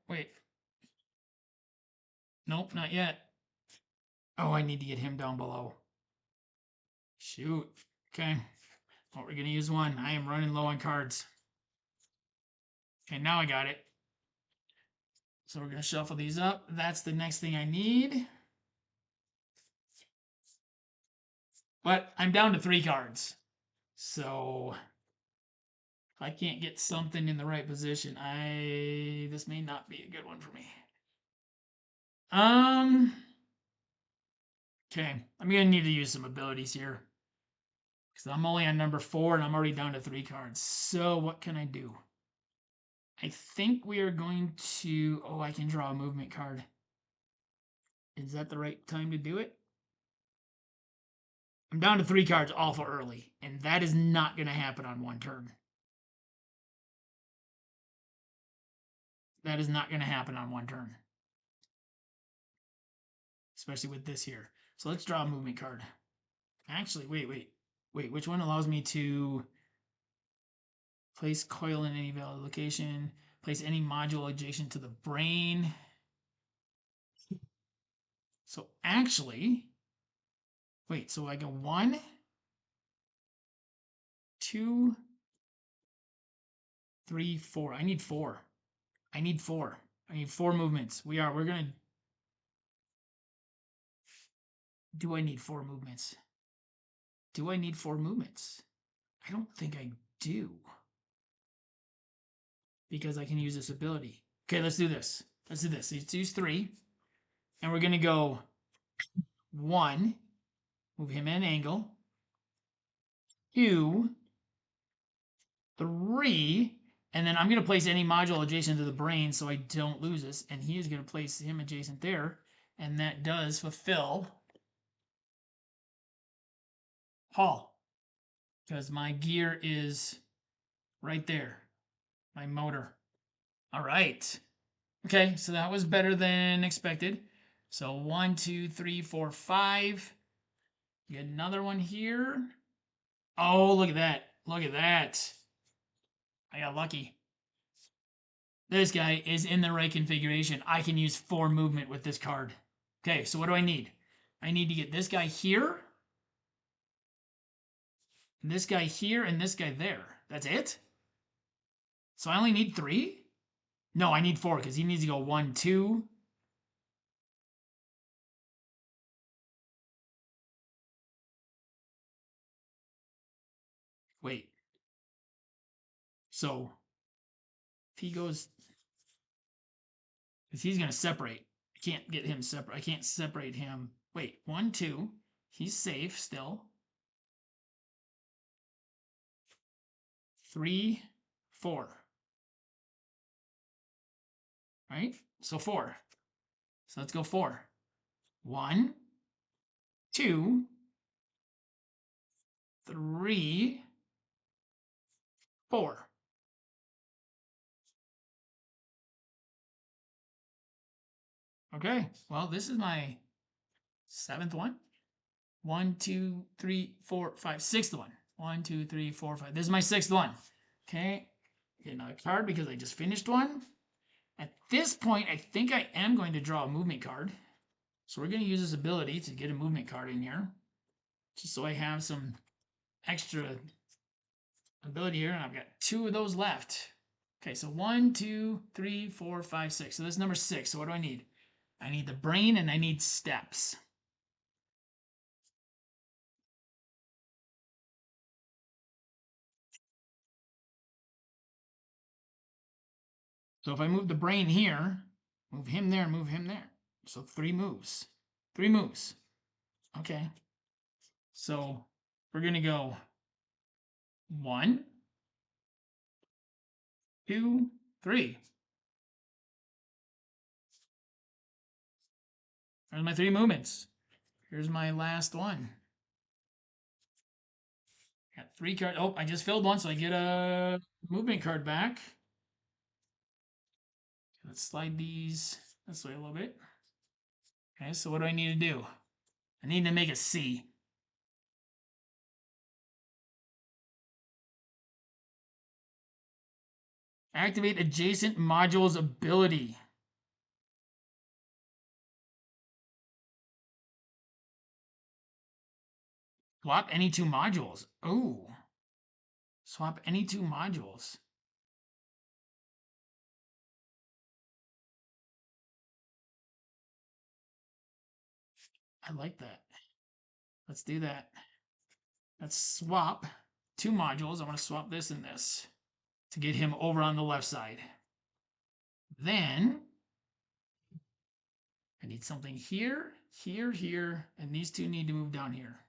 wait. Nope, not yet. Oh, I need to get him down below. Shoot. Okay. Well, we're gonna use 1. I am running low on cards. Okay, now I got it. So we're gonna shuffle these up. That's the next thing I need. But I'm down to 3 cards. So if I can't get something in the right position, this may not be a good one for me. Okay, I'm gonna need to use some abilities here. Because I'm only on number 4 and I'm already down to 3 cards. So what can I do? I think we are going to... Oh, I can draw a movement card. Is that the right time to do it? I'm down to 3 cards awful early. And that is not going to happen on 1 turn. That is not going to happen on 1 turn. Especially with this here. So let's draw a movement card. Actually, wait. Which one allows me to place coil in any valid location? Place any module adjacent to the brain. So actually, wait, so I go 1, 2, 3, 4. I need 4. I need 4 movements. We're gonna. Do I need 4 movements? Do I need 4 movements? I don't think I do. Because I can use this ability. Okay, let's do this. Let's do this. Let's use 3. And we're gonna go 1. Move him at an angle. 2. 3. And then I'm going to place any module adjacent to the brain so I don't lose this. And he is going to place him adjacent there. And that does fulfill Hall. Because my gear is right there. My motor. All right. Okay, so that was better than expected. So 1, 2, 3, 4, 5. Get another one here. Oh, look at that. Look at that. I got lucky. This guy is in the right configuration. I can use 4 movement with this card. Okay, so what do I need? I need to get this guy here, this guy here, and this guy there. That's it? So I only need 3? No, I need 4 because he needs to go 1, 2. Wait. So if he goes, because he's going to separate. I can't get him separate. I can't separate him. Wait, 1, 2. He's safe still. 3, 4. Right? So 4. So let's go 4. 1, 2, 3, 4. Okay, well, this is my 7th one. 1, 2, 3, 4, 5, 6th one. 1, 2, 3, 4, 5. This is my 6th one. Okay, get another card because I just finished one. At this point, I think I am going to draw a movement card. So we're going to use this ability to get a movement card in here. Just so I have some extra ability here. And I've got 2 of those left. Okay, so 1, 2, 3, 4, 5, 6. So this is number 6. So what do I need? I need the brain and I need steps. So if I move the brain here, move him there, move him there. So 3 moves. 3 moves. Okay. So we're going to go 1, 2, 3. There's my 3 movements. Here's my last one. Got 3 cards. Oh, I just filled one, so I get a movement card back. Let's slide these this way a little bit. Okay, so what do I need to do? I need to make a C. Activate adjacent module's ability. Swap any 2 modules. Oh. Swap any 2 modules. I like that. Let's do that. Let's swap 2 modules. I want to swap this and this to get him over on the left side. Then I need something here, here, here, and these 2 need to move down here.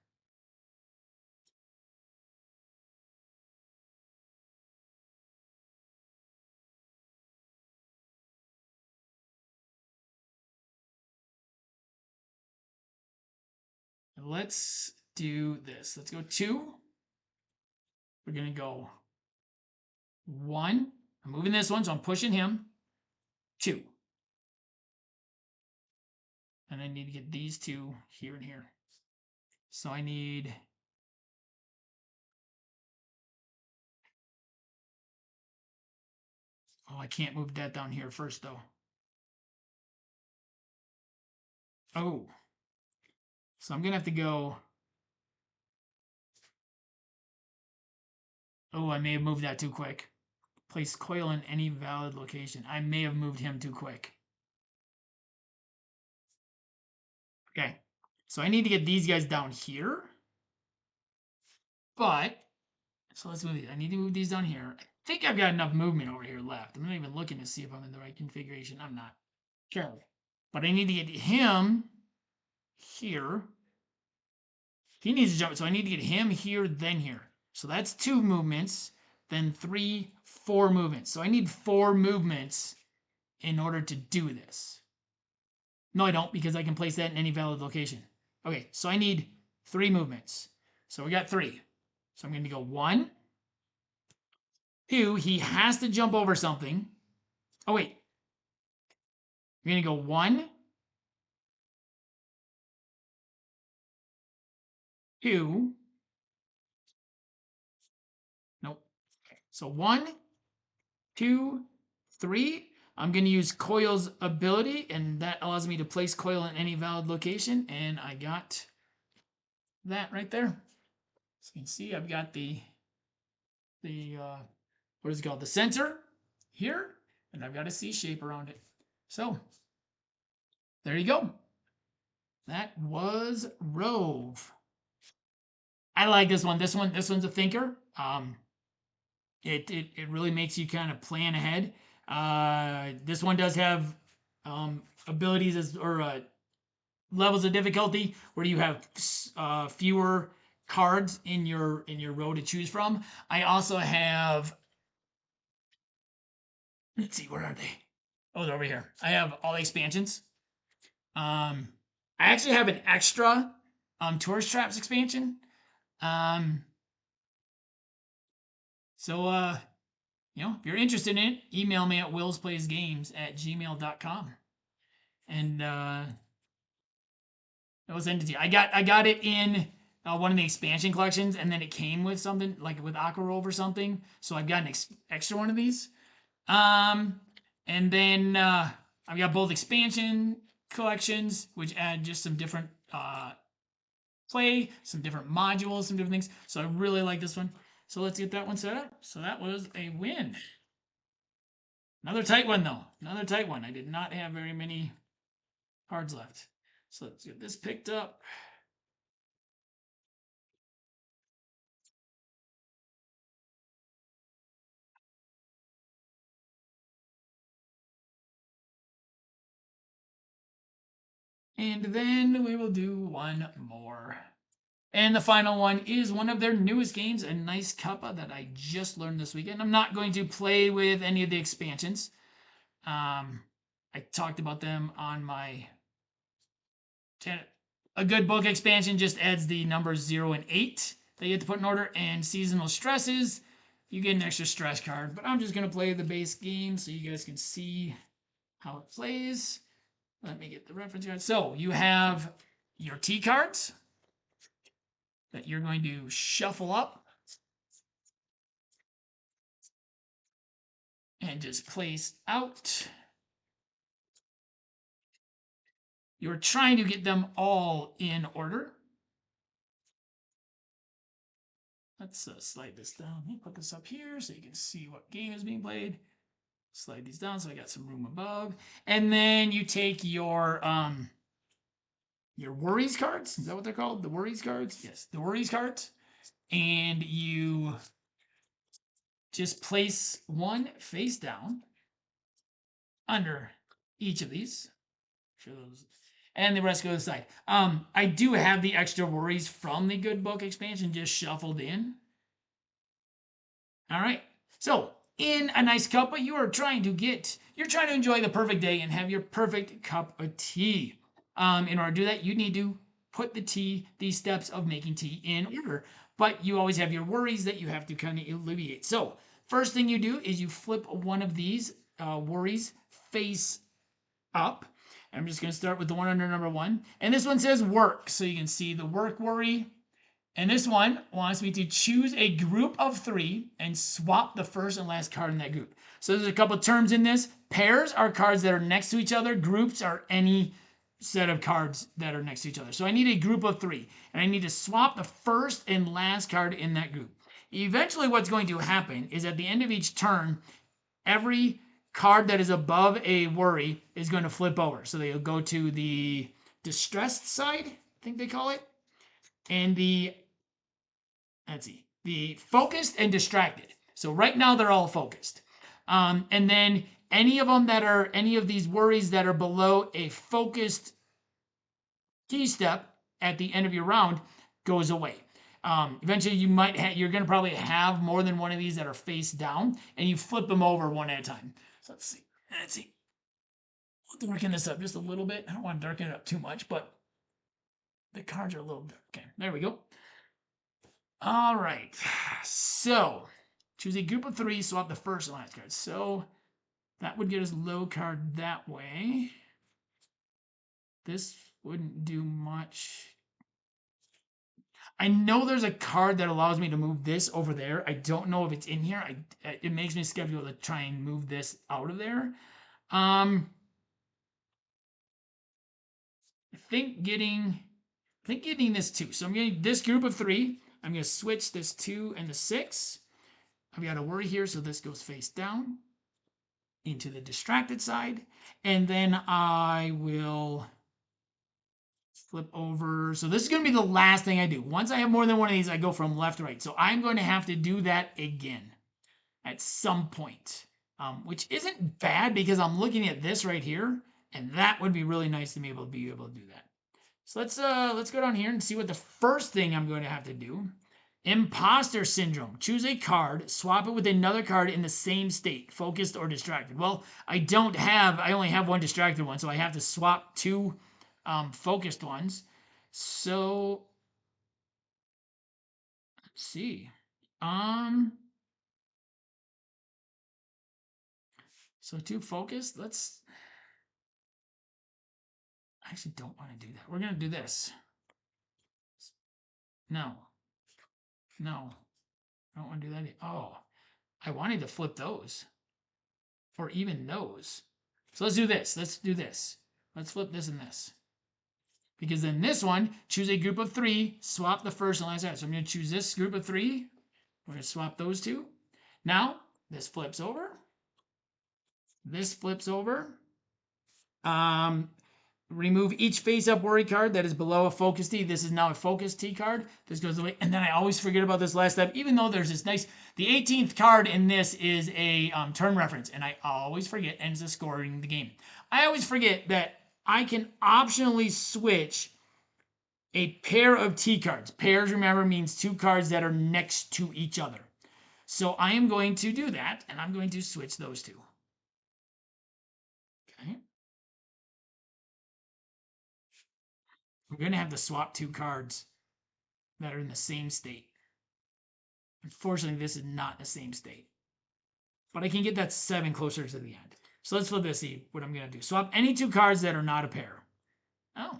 And let's do this. Let's go 2. We're going to go 1. I'm moving this one, so I'm pushing him. 2. And I need to get these 2 here and here. So I need... Oh, I can't move that down here first, though. Oh. So I'm going to have to go... Oh, I may have moved that too quick. Place coil in any valid location. I may have moved him too quick. Okay, so I need to get these guys down here. But, so let's move these. I need to move these down here. I think I've got enough movement over here left. I'm not even looking to see if I'm in the right configuration. I'm not. Sure. But I need to get him here. He needs to jump, so I need to get him here, then here. So that's 2 movements, then 3, 4 movements. So I need 4 movements in order to do this. No, I don't, because I can place that in any valid location. Okay, so I need 3 movements. So we got 3. So I'm going to go 1, 2. He has to jump over something. Oh, wait. I'm going to go 1, 2. Nope. So 1, 2, 3. I'm going to use coil's ability, and that allows me to place coil in any valid location, and I got that right there. So you can see I've got the what is it called? The center here, and I've got a C shape around it. So there you go. That was ROVE. I like this one. This one's a thinker. It really makes you kind of plan ahead. This one does have abilities or levels of difficulty where you have fewer cards in your row to choose from. I also have, let's see, where are they? Oh, they're over here. I have all the expansions. I actually have an extra tourist traps expansion. So you know, if you're interested in it, email me at willsplaysgames@gmail.com, and I will send it to you. I got it in one of the expansion collections, and then it came with something like with Aqua ROVE or something. So I've got an extra one of these. And then I've got both expansion collections, which add just some different play, some different modules, some different things. So I really like this one. So let's get that one set up. So that was a win. Another tight one, though. Another tight one. I did not have very many cards left. So let's get this picked up. And then we will do one more. And the final one is one of their newest games, A Nice Cuppa, that I just learned this weekend. I'm not going to play with any of the expansions. I talked about them on my... A good book expansion just adds the numbers 0 and 8 that you have to put in order, and seasonal stresses, you get an extra stress card. But I'm just going to play the base game so you guys can see how it plays. Let me get the reference card. So you have your T cards that you're going to shuffle up and just place out. You're trying to get them all in order. Let's slide this down. Let me put this up here so you can see what game is being played. Slide these down so I got some room above. And then you take your worries cards. Is that what they're called? The worries cards? Yes, the worries cards. And you just place one face down under each of these. And the rest go to the side. I do have the extra worries from the Good Book expansion just shuffled in. All right. So in A Nice Cuppa, you're trying to enjoy the perfect day and have your perfect cup of tea. In order to do that, you need to put these steps of making tea in order. But you always have your worries that you have to kind of alleviate. So first thing you do is you flip one of these worries face up. I'm just going to start with the one under number 1. And this one says work. So you can see the work worry. And this one wants me to choose a group of 3 and swap the first and last card in that group. So there's a couple of terms in this. Pairs are cards that are next to each other. Groups are any set of cards that are next to each other. So I need a group of 3. And I need to swap the first and last card in that group. Eventually what's going to happen is at the end of each turn, every card that is above a worry is going to flip over. So they'll go to the distressed side, I think they call it, and the, let's see, the focused and distracted. So right now they're all focused. And then any of them that are, any of these worries that are below a focused key step at the end of your round goes away. Eventually you're going to probably have more than one of these that are face down, and you flip them over one at a time. So let's see. We'll darken this up just a little bit. I don't want to darken it up too much, but the cards are a little dark. Okay, there we go. All right, so choose a group of 3, swap the first and last card. So that would get us low card that way. This wouldn't do much. I know there's a card that allows me to move this over there. I don't know if it's in here. It makes me skeptical to try and move this out of there. I think getting this 2. So I'm getting this group of 3. I'm going to switch this 2 and the 6. I've got a worry here, so this goes face down into the distracted side. And then I will flip over. So this is going to be the last thing I do. Once I have more than one of these, I go from left to right. So I'm going to have to do that again at some point, which isn't bad because I'm looking at this right here, and that would be really nice to be able to do that. So let's go down here and see what the first thing I'm going to have to do. Imposter syndrome. Choose a card, swap it with another card in the same state, focused or distracted. Well, I only have one distracted one, so I have to swap 2 focused ones. So let's see. So 2 focused. I actually don't want to do that. We're gonna do this. No, I don't want to do that. Oh, I wanted to flip those, or even those. So let's do this. Let's flip this and this. Because then this one, choose a group of 3, swap the first and last card. So I'm going to choose this group of 3. We're going to swap those 2. Now, this flips over. This flips over. Remove each face-up worry card that is below a focus T. This is now a focus T card. This goes away. And then I always forget about this last step, even though there's this nice... The 18th card in this is a turn reference, and I always forget, and it's a scoring the game. I always forget that I can optionally switch a pair of T cards. Pairs, remember, means 2 cards that are next to each other. So I am going to do that, and I'm going to switch those 2. Okay. I'm going to have to swap 2 cards that are in the same state. Unfortunately, this is not the same state. But I can get that 7 closer to the end. So let's flip this, see what I'm going to do. Swap any 2 cards that are not a pair. Oh,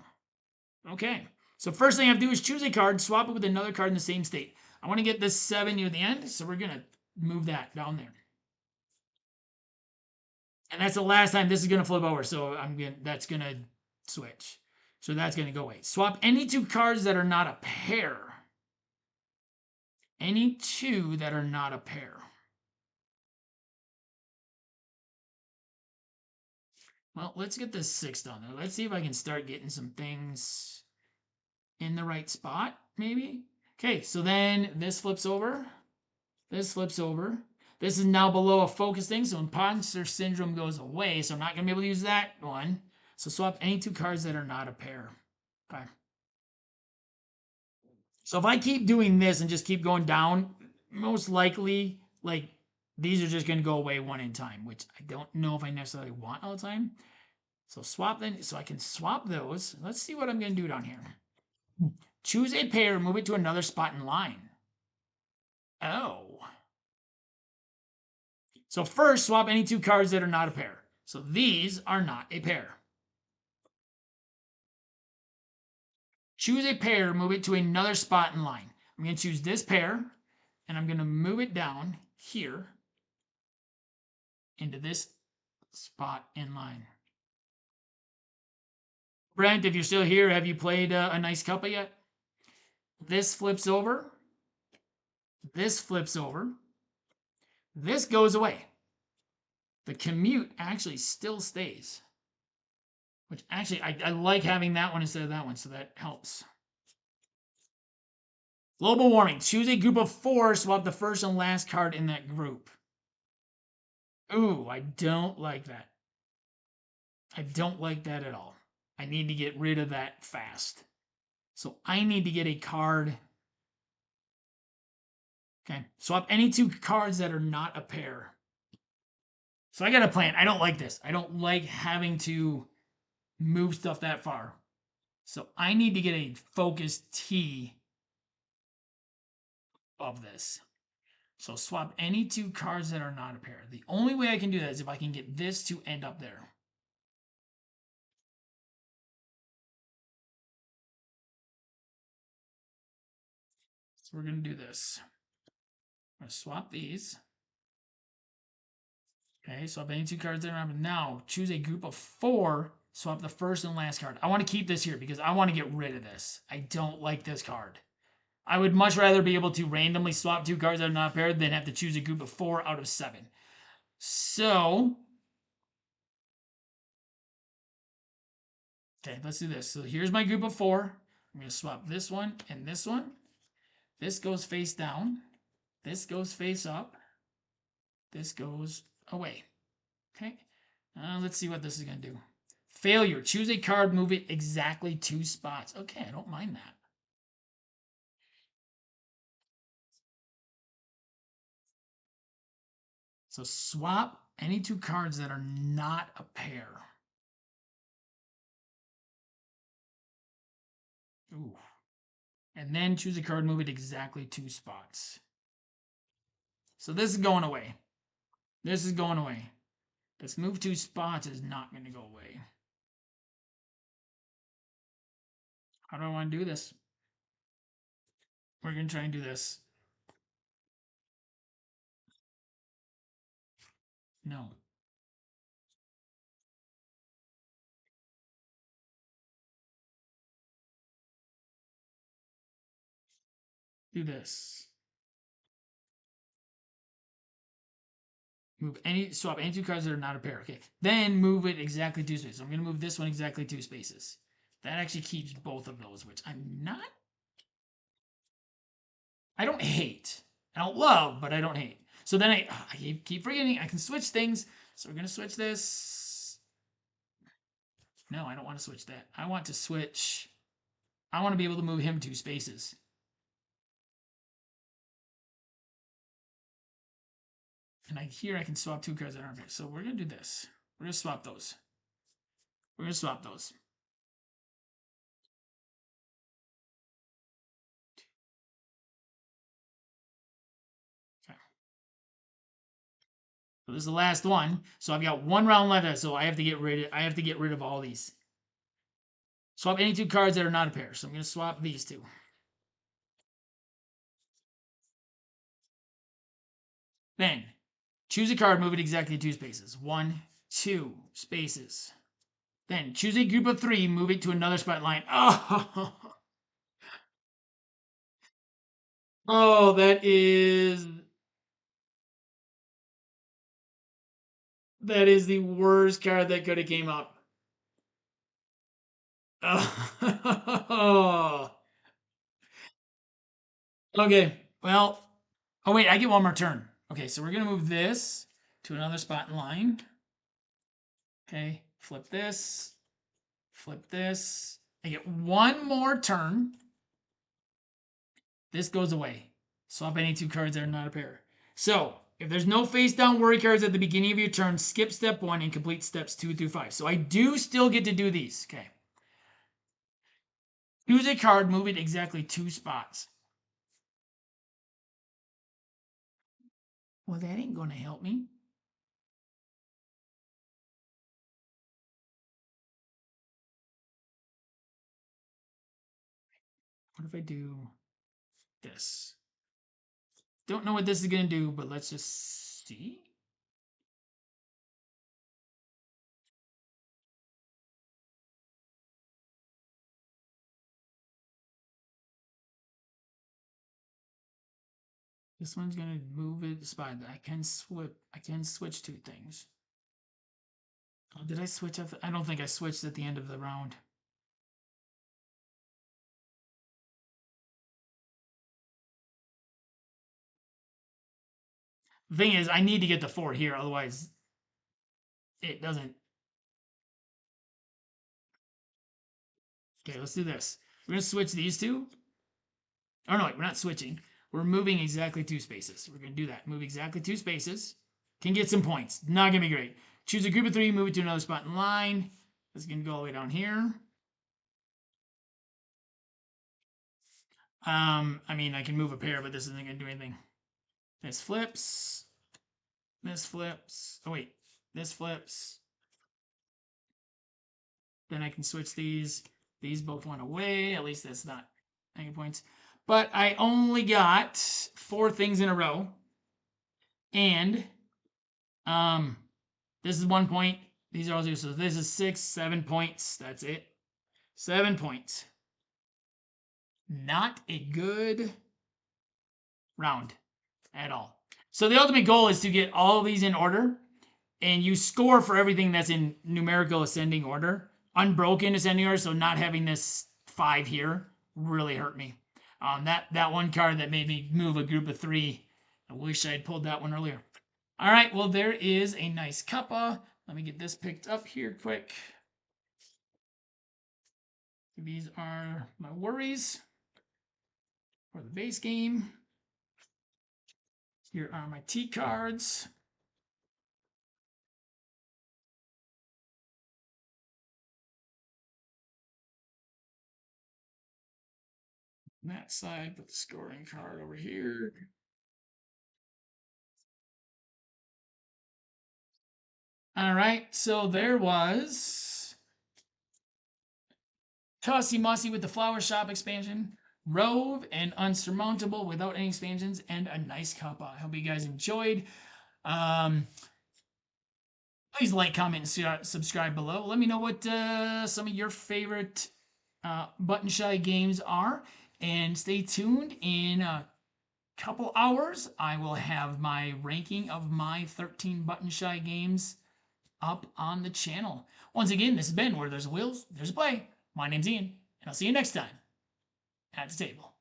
okay. So first thing I have to do is choose a card, swap it with another card in the same state. I want to get this 7 near the end, so we're going to move that down there. And that's the last time this is going to flip over, so that's going to switch. So that's going to go away. Swap any 2 cards that are not a pair. Any 2 that are not a pair. Well, let's get this 6 down there. Let's see if I can start getting some things in the right spot, maybe. Okay, so then this flips over. This flips over. This is now below a focus thing, so imposter syndrome goes away, so I'm not going to be able to use that one. So swap any 2 cards that are not a pair. Okay. So if I keep doing this and just keep going down, most likely, like, these are just going to go away one at a time, which I don't know if I necessarily want all the time. So swap then, so I can swap those. Let's see what I'm going to do down here. Choose a pair, move it to another spot in line. Oh. So first, swap any 2 cards that are not a pair. So these are not a pair. Choose a pair, move it to another spot in line. I'm going to choose this pair, and I'm going to move it down here into this spot in line. Brent, if you're still here, have you played A Nice Cuppa yet? This flips over. This flips over. This goes away. The commute actually still stays. Which actually, I like having that one instead of that one, so that helps. Global warming. Choose a group of 4, swap the first and last card in that group. Ooh, I don't like that. I don't like that at all. I need to get rid of that fast. So I need to get a card. Okay, swap any 2 cards that are not a pair. So I got a plan. I don't like this. I don't like having to move stuff that far. So I need to get a focused T of this. So swap any 2 cards that are not a pair. The only way I can do that is if I can get this to end up there. So we're going to do this. I'm going to swap these. Okay, swap any 2 cards that are not. Now choose a group of 4. Swap the first and last card. I want to keep this here because I want to get rid of this. I don't like this card. I would much rather be able to randomly swap 2 cards that are not paired than have to choose a group of 4 out of 7. So, okay, let's do this. So here's my group of 4. I'm going to swap this one and this one. This goes face down. This goes face up. This goes away. Okay. Let's see what this is going to do. Failure. Choose a card, move it exactly 2 spots. Okay, I don't mind that. So swap any 2 cards that are not a pair. Ooh. And then choose a card, move it exactly 2 spots. So this is going away. This is going away. This move 2 spots is not going to go away. How do I want to do this? We're going to try and do this. No. Do this. Swap any 2 cards that are not a pair. Okay. Then move it exactly 2 spaces. So I'm going to move this one exactly 2 spaces. That actually keeps both of those, which I don't hate. I don't love, but I don't hate. So then I keep forgetting I can switch things. So we're going to switch this. No, I don't want to switch that. I want to switch. I want to be able to move him 2 spaces. And here I can swap 2 cards that aren't paired. So we're going to do this. We're going to swap those. We're going to swap those. Okay. So this is the last one. So I've got 1 round left. So I have to get rid of all these. Swap any 2 cards that are not a pair. So I'm going to swap these 2. Then choose a card, move it exactly 2 spaces. 1, 2 spaces. Then choose a group of 3, move it to another spot line. Oh, oh, that is the worst card that could have came up. Oh. Okay, well, oh wait, I get 1 more turn. Okay, so we're gonna move this to another spot in line. Okay, flip this, flip this. I get 1 more turn. This goes away. Swap any 2 cards that are not a pair. So, if there's no face down worry cards at the beginning of your turn, skip step 1 and complete steps 2 through 5. So I do still get to do these. Okay. Choose a card, move it exactly 2 spots. Well, that ain't going to help me. What if I do this? Don't know what this is going to do, but let's just see. This one's going to move it spot. I can switch 2 things. Oh, did I switch? I don't think I switched at the end of the round. The thing is, I need to get the 4 here, otherwise it doesn't. Okay, let's do this. We're going to switch these two. Oh, no, wait, we're not switching. We're moving exactly 2 spaces. We're going to do that. Move exactly 2 spaces. Can get some points. Not going to be great. Choose a group of 3, move it to another spot in line. This is going to go all the way down here. I mean, I can move a pair, but this isn't going to do anything. This flips. This flips. Oh, wait. This flips. Then I can switch these. These both went away. At least that's not any points. But I only got 4 things in a row. And this is 1 point. These are all 0. So this is 6, 7 points. That's it. 7 points. Not a good round at all. So the ultimate goal is to get all of these in order, and you score for everything that's in numerical ascending order. Unbroken ascending order, so not having this 5 here really hurt me. That one card that made me move a group of 3, I wish I had pulled that one earlier. All right, well, there is a nice cuppa. Let me get this picked up here quick. These are my worries for the base game. Here are my T cards. On that side, put the scoring card over here. All right, so there was Tussie Mussie with the Flower Shop expansion, ROVE and Unsurmountable without any expansions, and A Nice Cuppa. I hope you guys enjoyed. Please like, comment, and subscribe below. Let me know what some of your favorite Button Shy games are, and stay tuned. In a couple hours, I will have my ranking of my 13 Button Shy games up on the channel. Once again, this has been Where There's a Will, There's a Play. My name's Ian, and I'll see you next time at the table.